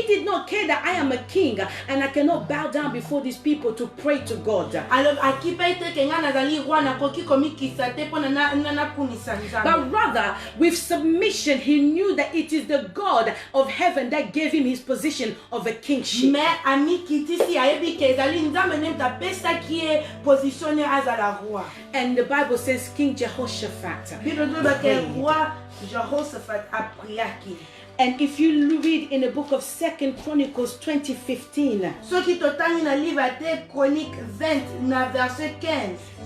did not care that I am a king and I cannot bow down before these people to pray to God. But rather, with submission, he knew that it is the God of heaven that gave him his position of a kingship. And the Bible says King Jehoshaphat and if you read in the book of 2 Chronicles 20:15,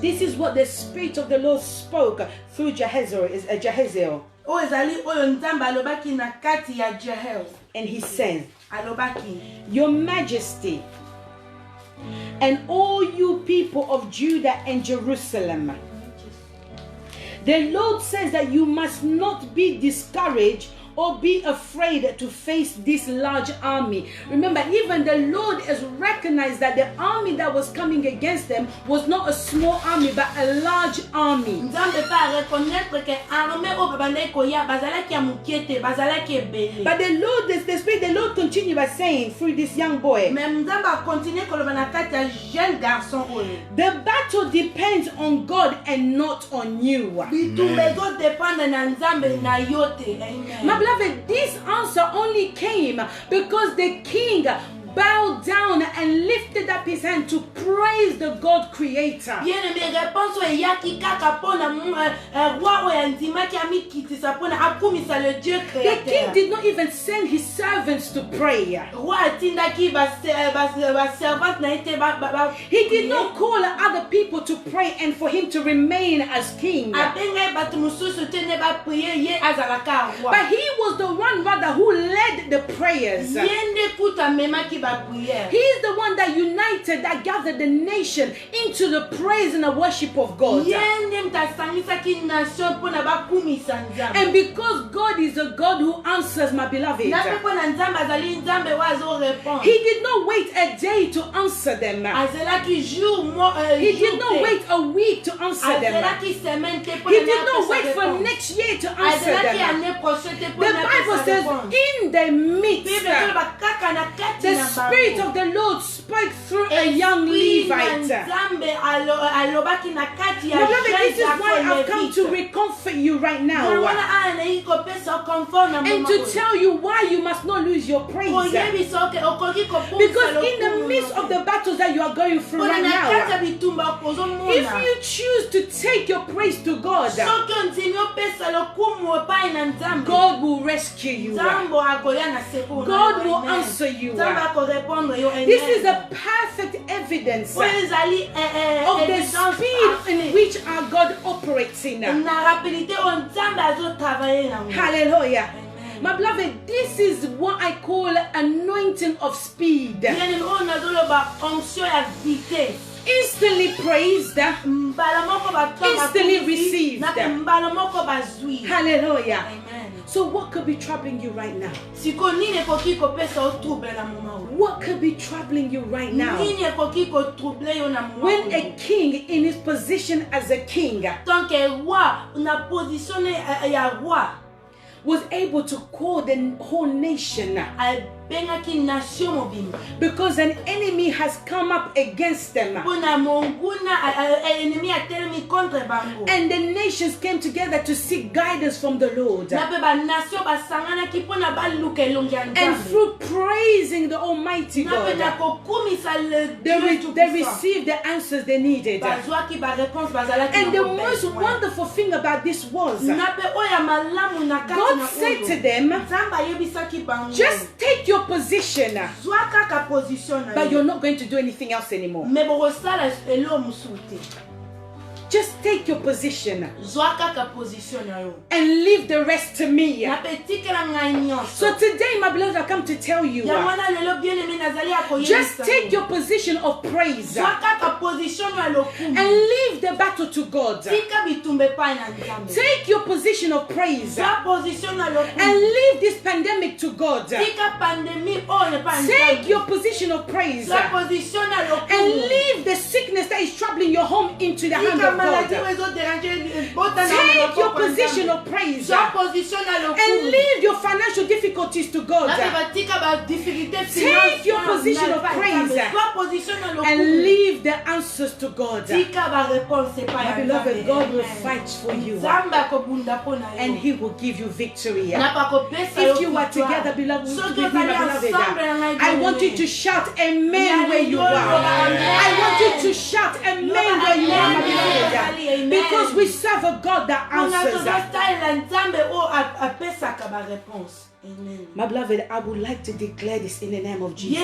this is what the Spirit of the Lord spoke through Jehaziel. And he said, Your Majesty, and all you people of Judah and Jerusalem, the Lord says that you must not be discouraged or be afraid to face this large army. Remember, even the Lord has recognized that the army that was coming against them was not a small army, but a large army. But the Lord, the Spirit, the Lord continued by saying through this young boy, the battle depends on God and not on you. My beloved, this answer only came because the king bowed down and lifted up his hand to praise the God creator. The king did not even send his servants to pray. He did not call other people to pray and for him to remain as king. But he was the one rather who led the prayers. He is the one that united, that gathered the nation into the praise and the worship of God. And because God is a God who answers, my beloved, He did not wait a day to answer them. He did not wait a week to answer them. He did not wait for next year to answer them. The Bible says, in the midst, the Spirit of the Lord spoke through a young Levite. Beloved, this is why I've come to recomfort you right now and to tell you why you must not lose your praise. Because in the midst of the battles that you are going through right now, if you choose to take your praise to God, God will rescue you. God will answer you. This is a perfect evidence of the speed in which our God operates in. Hallelujah. My beloved, this is what I call anointing of speed. Instantly praised, instantly received. Hallelujah. So what could be troubling you right now? What could be troubling you right now? When a king in his position as a king was able to call the whole nation Because an enemy has come up against them. And the nations came together to seek guidance from the Lord. And through praising the Almighty God, they received the answers they needed. And the most wonderful thing about this was, God said to them, just take your position, but you're not going to do anything else anymore. Just take your position and leave the rest to me. So today, my beloved, I come to tell you, just take your position of praise and leave the battle to God. Take your position of praise and leave this pandemic to God. Take your position of praise and leave the sickness that is troubling your home into the hand of God. Take your position of praise and leave your financial difficulties to God. Take your position of praise and leave the answers to God. My beloved, God will fight for you and He will give you victory. If you are together, beloved, I want you to shout amen where you are. I want you to shout amen where you are, my beloved. Because we serve a God that answers. Amen. My beloved, I would like to declare this in the name of Jesus.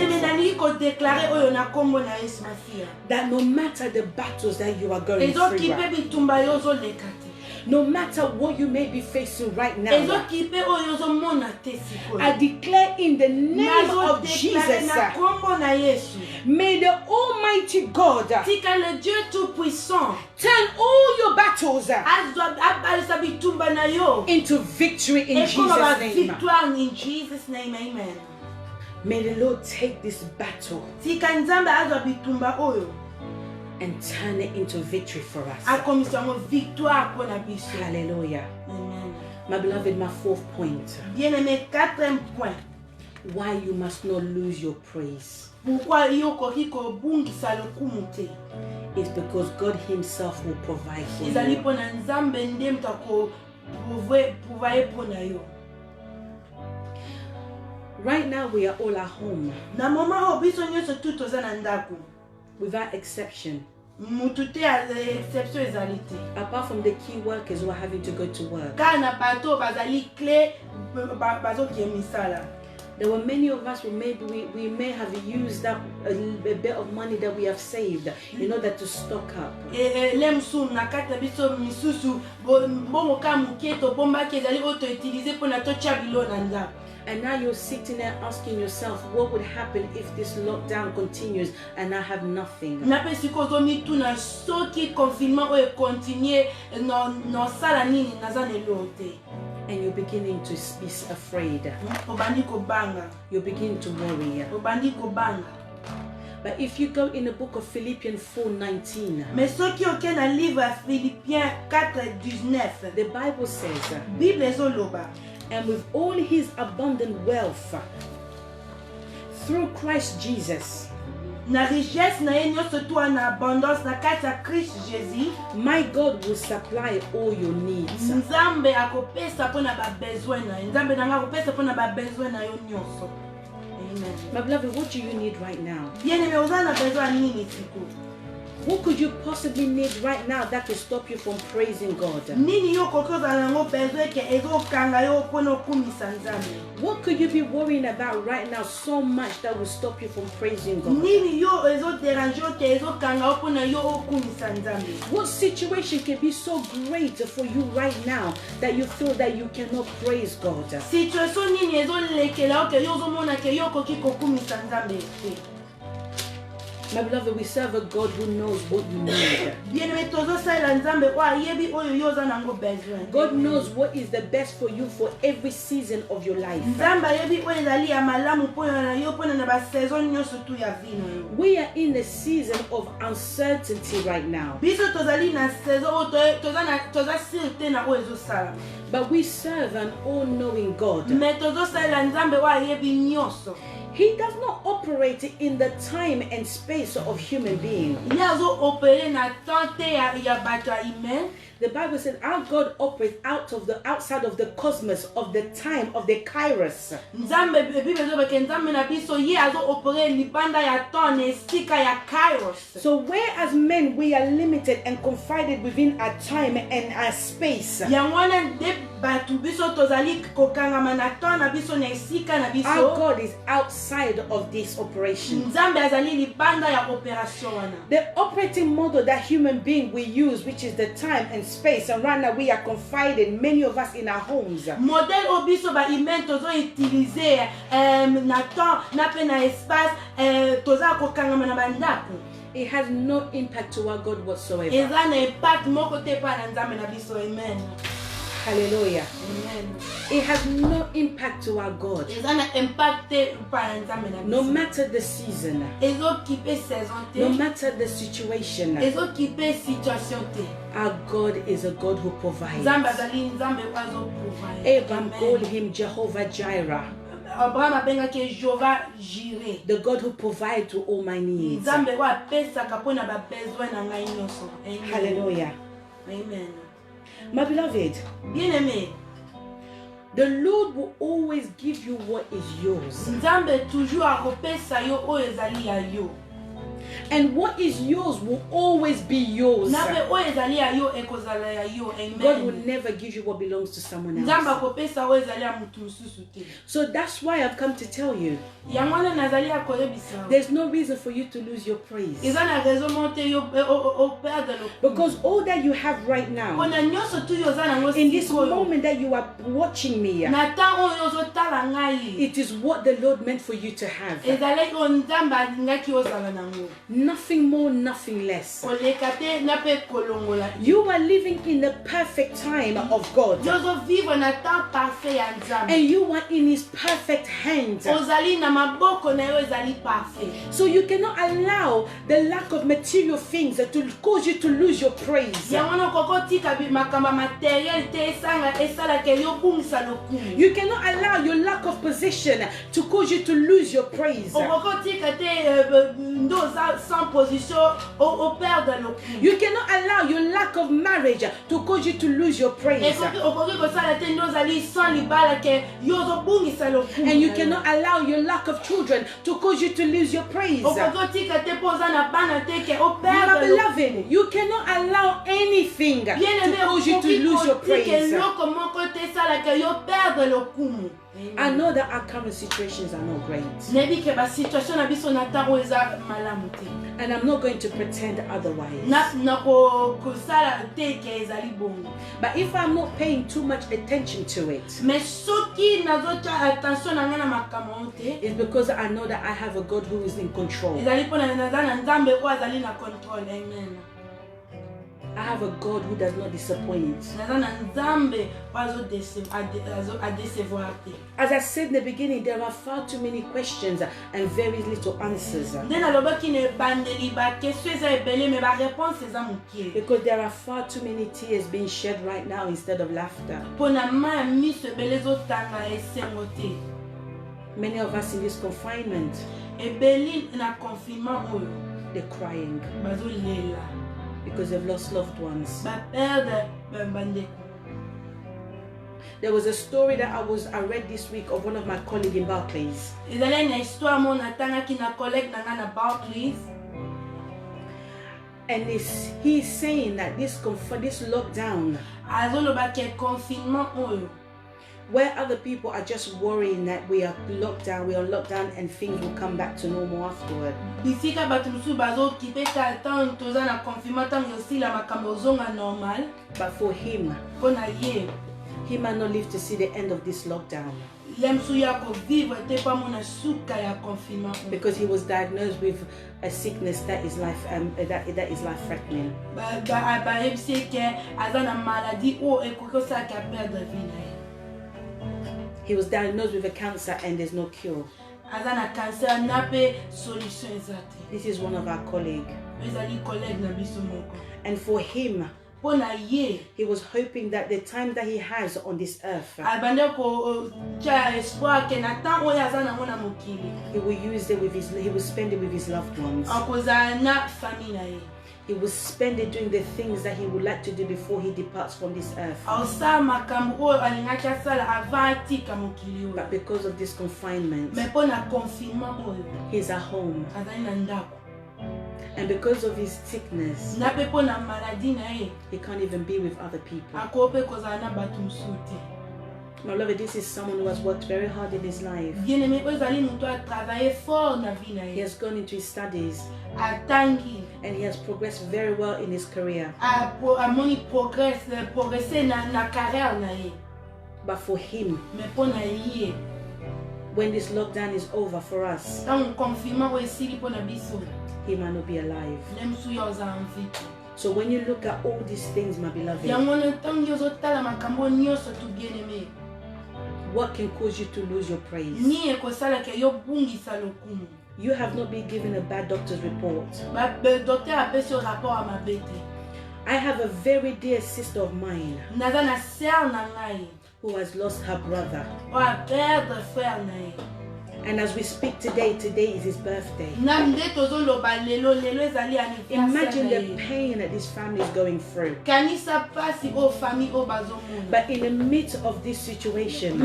That no matter the battles that you are going through, no matter what you may be facing right now, I declare in the name of Jesus, may the Almighty God turn all your battles into victory in Jesus' name. Amen. May the Lord take this battle and turn it into victory for us. Hallelujah. Amen. My beloved, my fourth point. Why you must not lose your praise is because God Himself will provide for you. Right now we are all at home. Without exception. Apart from the key workers who are having to go to work. There were many of us who maybe we may have used up a bit of money that we have saved in order to stock up. And now you're sitting there asking yourself, what would happen if this lockdown continues and I have nothing? And you're beginning to be afraid. You're beginning to worry. But if you go in the book of Philippians 4:19, the Bible says, and with all His abundant wealth, through Christ Jesus, my God will supply all your needs. Amen. My beloved, what do you need right now? What could you possibly need right now that could stop you from praising God? What could you be worrying about right now so much that will stop you from praising God? What situation can be so great for you right now that you feel that you cannot praise God? My beloved, we serve a God who knows what you need. God knows what is the best for you for every season of your life. We are in a season of uncertainty right now. But we serve an all-knowing God. He does not operate in the time and space of human beings. The Bible says our God operates outside of the cosmos, of the time, of the kairos. So whereas men, we are limited and confined within our time and our space, our God is outside of this operation. The operating model that human being we use, which is the time and space, and right now we are confined, many of us, in our homes. It has no impact to our God whatsoever. Hallelujah. Amen. It has no impact to our God. No matter the season, no matter the situation, our God is a God who provides. Abraham called him Jehovah Jireh, the God who provides to all my needs. Hallelujah. Amen. My beloved, the Lord will always give you what is yours. And what is yours will always be yours. God will never give you what belongs to someone else. So that's why I've come to tell you, there's no reason for you to lose your praise. Because all that you have right now, in this moment that you are watching me, it is what the Lord meant for you to have. Nothing more, nothing less. You are living in the perfect time of God. And you are in His perfect hands. So you cannot allow the lack of material things to cause you to lose your praise. You cannot allow your lack of position to cause you to lose your praise. You cannot allow your lack of marriage to cause you to lose your praise. And you cannot allow your lack of children to cause you to lose your praise. My beloved, you cannot allow anything to cause you to lose your praise. I know that our current situations are not great. And I'm not going to pretend otherwise. But if I'm not paying too much attention to it, it's because I know that I have a God who is in control. I have a God who does not disappoint. As I said in the beginning, there are far too many questions and very little answers. Because there are far too many tears being shed right now instead of laughter. Many of us in this confinement, they're crying because they've lost loved ones. There was a story that I read this week of one of my colleagues in Barclays. And he's saying that this lockdown, where other people are just worrying that we are locked down, and things will come back to normal afterward. But for him, he might not live to see the end of this lockdown. Because he was diagnosed with a sickness that is life threatening. He was diagnosed with a cancer and there's no cure. This is one of our colleagues. And for him, he was hoping that the time that he has on this earth, he will use it he will spend it with his loved ones. He will spend it doing the things that he would like to do before he departs from this earth. But because of this confinement, he's at home. And because of his sickness, he can't even be with other people. My beloved, this is someone who has worked very hard in his life. He has gone into his studies and he has progressed very well in his career. But for him, when this lockdown is over for us, he might not be alive. So when you look at all these things, my beloved, what can cause you to lose your praise? You have not been given a bad doctor's report. I have a very dear sister of mine who has lost her brother. And as we speak today is his birthday. Imagine the pain that this family is going through. But in the midst of this situation,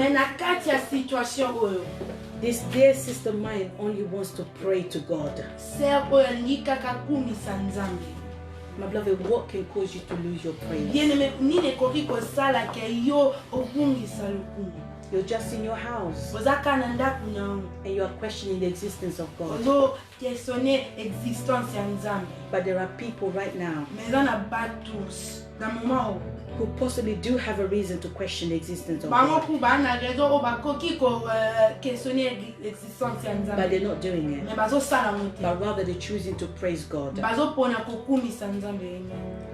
this dear sister of mine only wants to pray to God. My beloved, what can cause you to lose your praise? You're just in your house and you are questioning the existence of God. But there are people right now who possibly do have a reason to question the existence of God. But they're not doing it. But rather they're choosing to praise God. My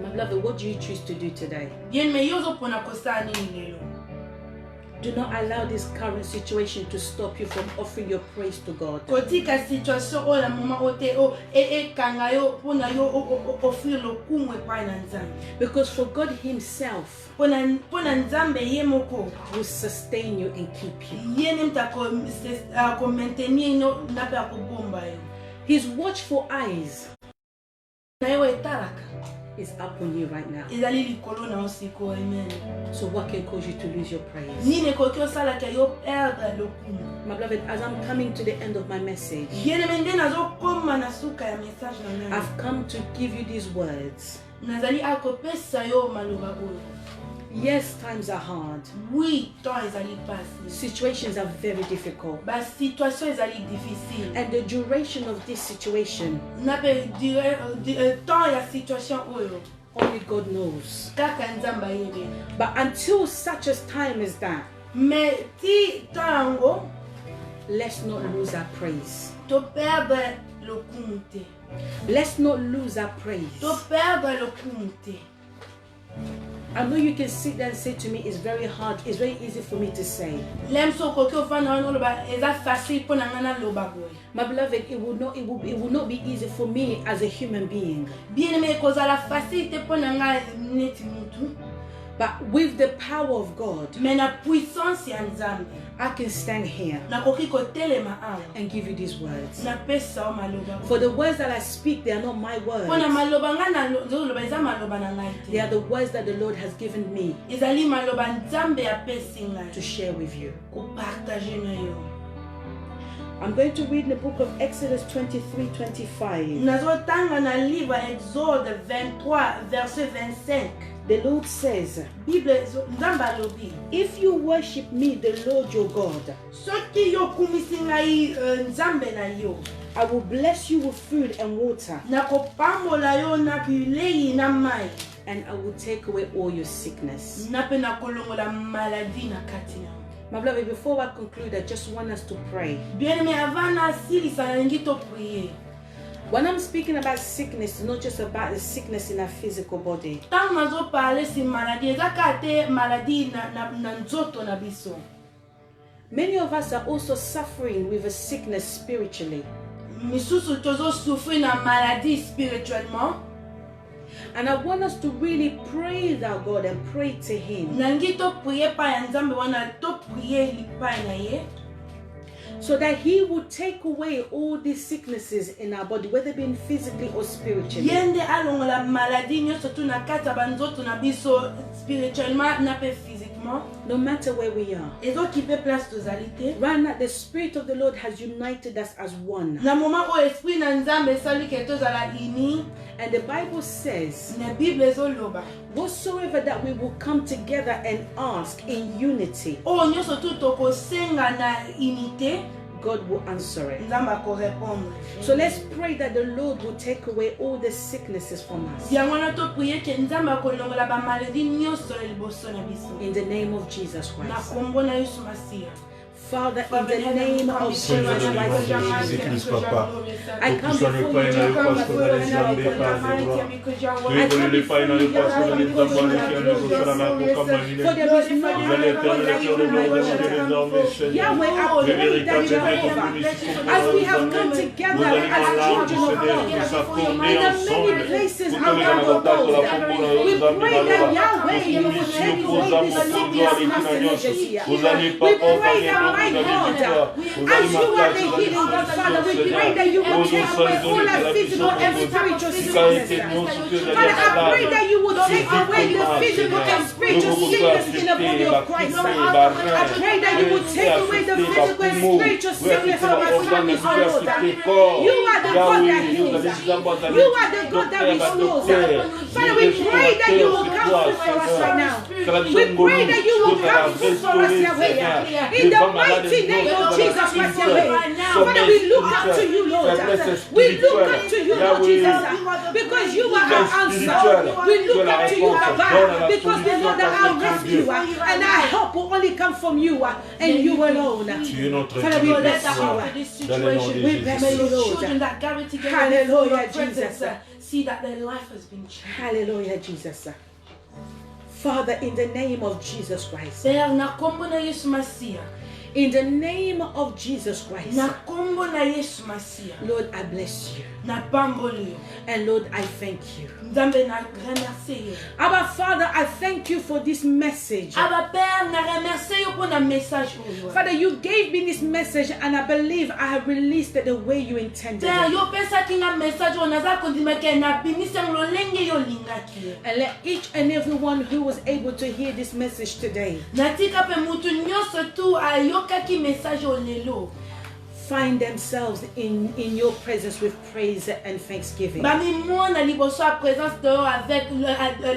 beloved, what do you choose to do today? Do not allow this current situation to stop you from offering your praise to God. Because for God Himself will sustain you and keep you. His watchful eyes is up on you right now. So what can cause you to lose your praise? My beloved, as I'm coming to the end of my message, I've come to give you these words. Yes, times are hard. Situations are very difficult. And the duration of this situation, only God knows. But until such a time as that, let's not lose our praise. Let's not lose our praise. I know you can sit there and say to me, it's very hard, it's very easy for me to say. My beloved, it will not be easy for me as a human being. But with the power of God, I can stand here and give you these words. For the words that I speak, they are not my words. They are the words that the Lord has given me to share with you. I'm going to read in the book of Exodus 23:25. The Lord says, if you worship me, the Lord your God, I will bless you with food and water, and I will take away all your sickness. My beloved, before I conclude, I just want us to pray. Bien-aimé, avant nasilisa nalingi to prier. When I'm speaking about sickness, it's not just about the sickness in our physical body. Tant nazo parler si maladie, ezaka te maladie na nzoto na biso. Many of us are also suffering with a sickness spiritually. Misusu tozo souffrir na maladie spirituellement. And I want us to really praise our God and pray to Him. Nalingi to prier pa ya Nzambe wana to prier lipa na ye. So that He would take away all these sicknesses in our body, whether being physically or spiritually. Yende alongola maladie nyoso tu na kata banzoto na biso spirituellement na pe physiquement. No matter where we are. Ezo kipe place tozalité. Right now, the Spirit of the Lord has united us as one. Na moment où esprit na Nzambe sali ke tozala uni. And the Bible says, na Bible ezoloba, whatsoever that we will come together and ask in unity, oh nyoso tu tokosenga na unité, God will answer it. Nzambe akorepondre. So let's pray that the Lord will take away all the sicknesses from us. Yango na to prier ke Nzambe akolongola ba maladie nyoso liboso na biso. In the name of Jesus Christ. Na kombo na Yesu Masiya. Father, in the name of Jesus Christ, I come before you, for there is no Yahweh, I pray that Jehovah, as we have come together as children of God, in the many places around the world, we pray that Yahweh, you will take away this sickness. We pray that my God, as you are the healing God, Father, we pray that you will take away all our physical and spiritual sicknesses. Father, I pray that you will take away the physical and spiritual sickness in the body of Christ. I pray that you will take away the physical and spiritual sickness of my family's Lord. You are the God that heals. You are the God that restores. Father, we pray that you will come through for us right now. We pray that you will come through for us, Yahweh. In the mighty name of Jesus Christ, Yahweh. Father, we look up to you, Lord. We look up to you, Lord Jesus, because you are our answer. We look up to you, Baba, because we know that our rescue and our help will only come from you and you alone. Father, we bless you. We bless you, Lord. Hallelujah, Jesus. See that their life has been changed. Hallelujah, Jesus. Father, in the name of Jesus Christ. Père, na kombo na Yesu Masiya. In the name of Jesus Christ. Na kombo na Yesu Masiya. Lord, I bless you. Na pamboli. And Lord, I thank you. Nzambe na remercie. Abba Father, I thank you for this message. Abba Père, na remercie yo pour na message oyo. Father, you gave me this message and I believe I have released it the way you intended Père, it. yo pesa kinga message o naza kondima ke na binisa lolenge yo lingaki. And let each and everyone who was able to hear this message today natika pe mutu nyoso tu ayokaki message o lelo find themselves in your presence with praise and thanksgiving. Bami mona liboso a présence de avec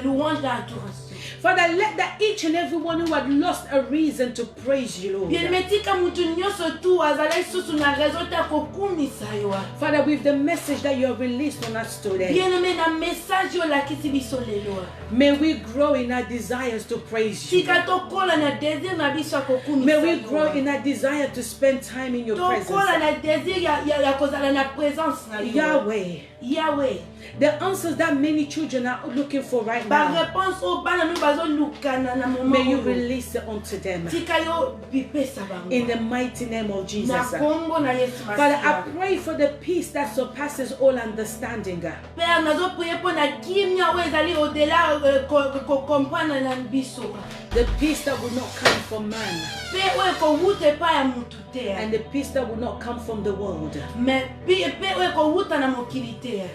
louange et adoration. Father, let that each and everyone who had lost a reason to praise you, Lord. Father, with the message that you have released on us today, may we grow in our desires to praise you. May we grow in our desire to spend time in your presence. Yahweh, the answers that many children are looking for right now, may you release it unto them. In the mighty name of Jesus. Father, I pray for the peace that surpasses all understanding. The peace that will not come from man. And the peace that will not come from the world.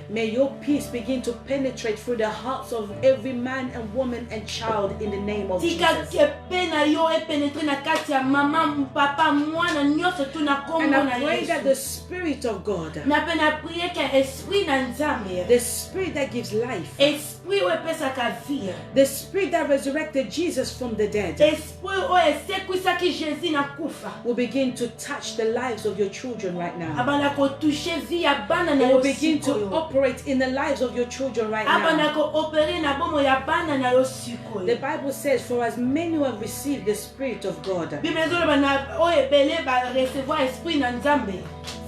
May your peace begin to penetrate through the hearts of every man and woman and child in the name of Jesus. And I pray that the Spirit of God, the Spirit that gives life, the Spirit that resurrected Jesus from the dead, will begin to to touch the lives of your children right now. It will begin to operate in the lives of your children right now. The Bible says, for as many who have received the Spirit of God,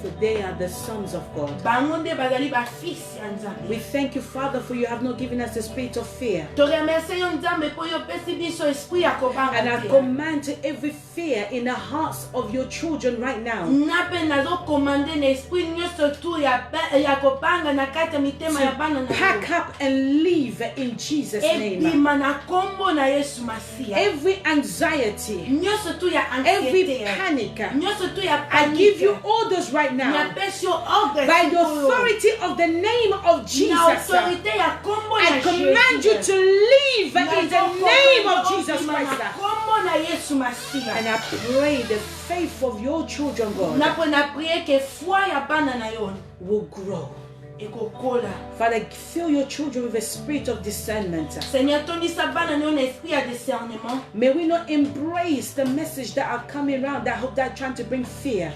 for they are the sons of God. We thank you, Father, for you have not given us the spirit of fear. And I command to every fear in the hearts of your children right now pack up and leave in Jesus' name. Every anxiety, every panic, I give you orders right now by the authority of the name of Jesus. I command you to leave in the name of Jesus Christ. And I pray the faith of your children, God, will grow. Father, fill your children with a spirit of discernment. May we not embrace the message that are coming around that are trying to bring fear.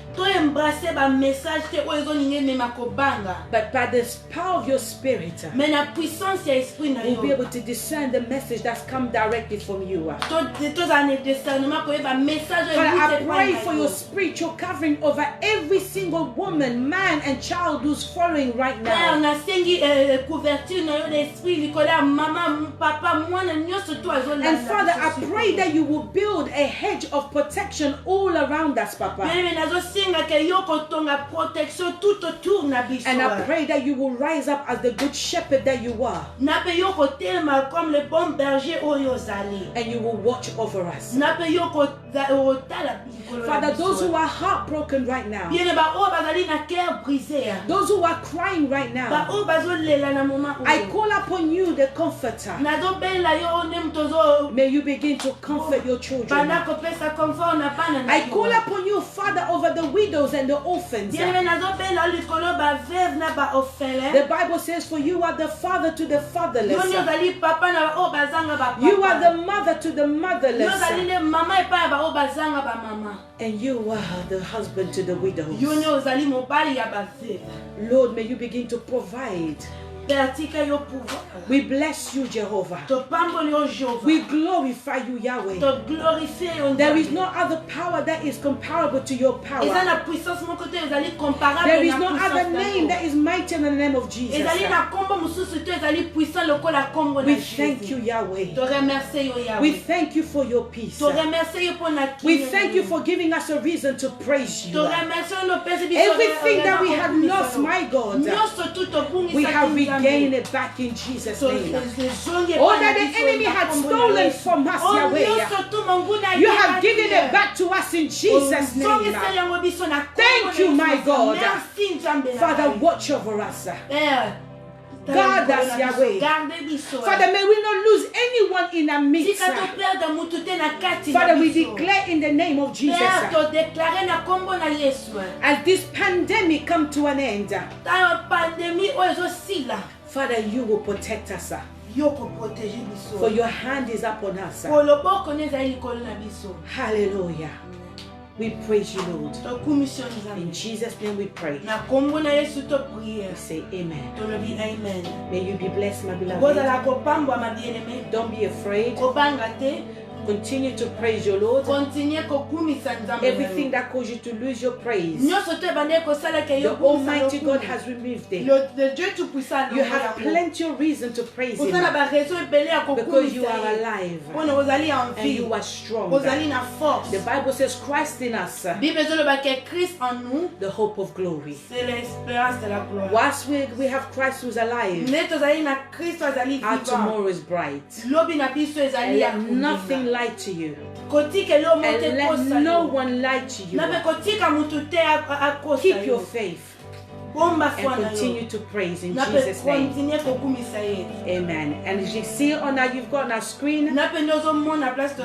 But by the power of your spirit, we'll be able to discern the message that's come directly from you. Father, I pray for your spiritual covering over every single woman, man, and child who's following right now. And Father, I pray that you will build a hedge of protection all around us, Papa. And I pray that you will rise up as the good shepherd that you are. And you will watch over us. Father, those who are heartbroken right now, those who are crying right now, I call upon you, the comforter. May you begin to comfort your children. I call upon you, Father, over the widows and the orphans. The Bible says, for you are the father to the fatherless. You are the mother to the motherless. And you are the husband to the widows. Lord, may you begin to provide. We bless you, Jehovah. We glorify you, Yahweh. There is no other power that is comparable to your power. There is no other name that is mightier than the name of Jesus. We thank you, Yahweh. We thank you for your peace. We thank you for giving us a reason to praise you. Everything that we have lost, my God, we have regained it back in Jesus' name. All that the enemy had stolen from us, Yahweh, you have given it back to us in Jesus' name. Thank you, my God. Father, watch over us. Guard us, Yahweh. Father, may we not lose anyone in our midst. Father, we declare in the name of Jesus, as this pandemic come to an end, Father, you will protect us. For your hand is upon us. Hallelujah. We praise you, Lord. In Jesus' name we pray. We say amen. May you be blessed, my beloved. Don't be afraid. Continue to praise your Lord. Everything that caused you to lose your praise, the Almighty God has removed it. You have plenty of reason to praise Him because you are alive and you are strong. The Bible says Christ in us, the hope of glory. Whilst we have Christ who is alive, our tomorrow is bright. And let nothing lie to you. And let no one lie to you. Keep your faith and continue to praise in Jesus' name. Amen. And as you see on our, you've got on our screen,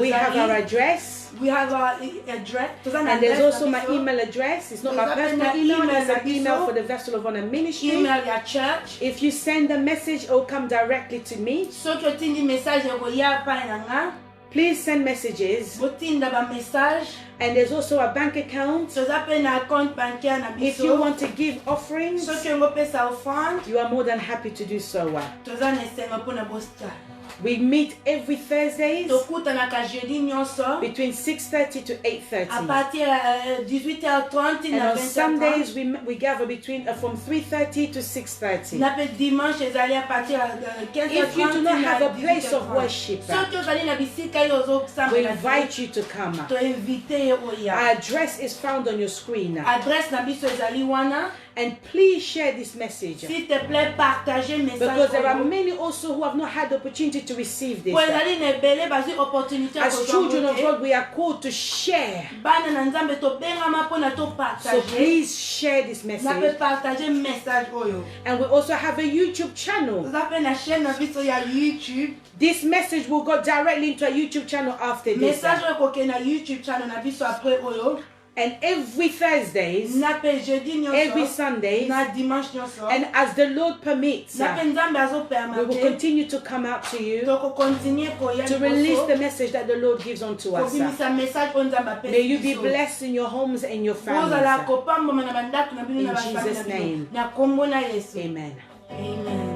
we have our address. We have our address. And there's also my email address. It's not my personal email, it's an email for the Vessel of Honor Ministry. Email your church. If you send a message, it will come directly to me. Please send messages. And there's also a bank account. If you want to give offerings, you are more than happy to do so. We meet every Thursdays between 6:30 to 8:30. And on Sundays we gather between from 3:30 to 6:30. If you do not have a place of worship, we invite you to come. Our address is found on your screen. And please share this message. Because there are many also who have not had the opportunity to receive this. As children of God, we are called to share. So please share this message. And we also have a YouTube channel. This message will go directly into a YouTube channel after this. And every Thursdays, every Sunday, and as the Lord permits, we will continue to come out to you to release the message that the Lord gives unto us. May you be blessed in your homes and your families. In Jesus' name. Amen. Amen.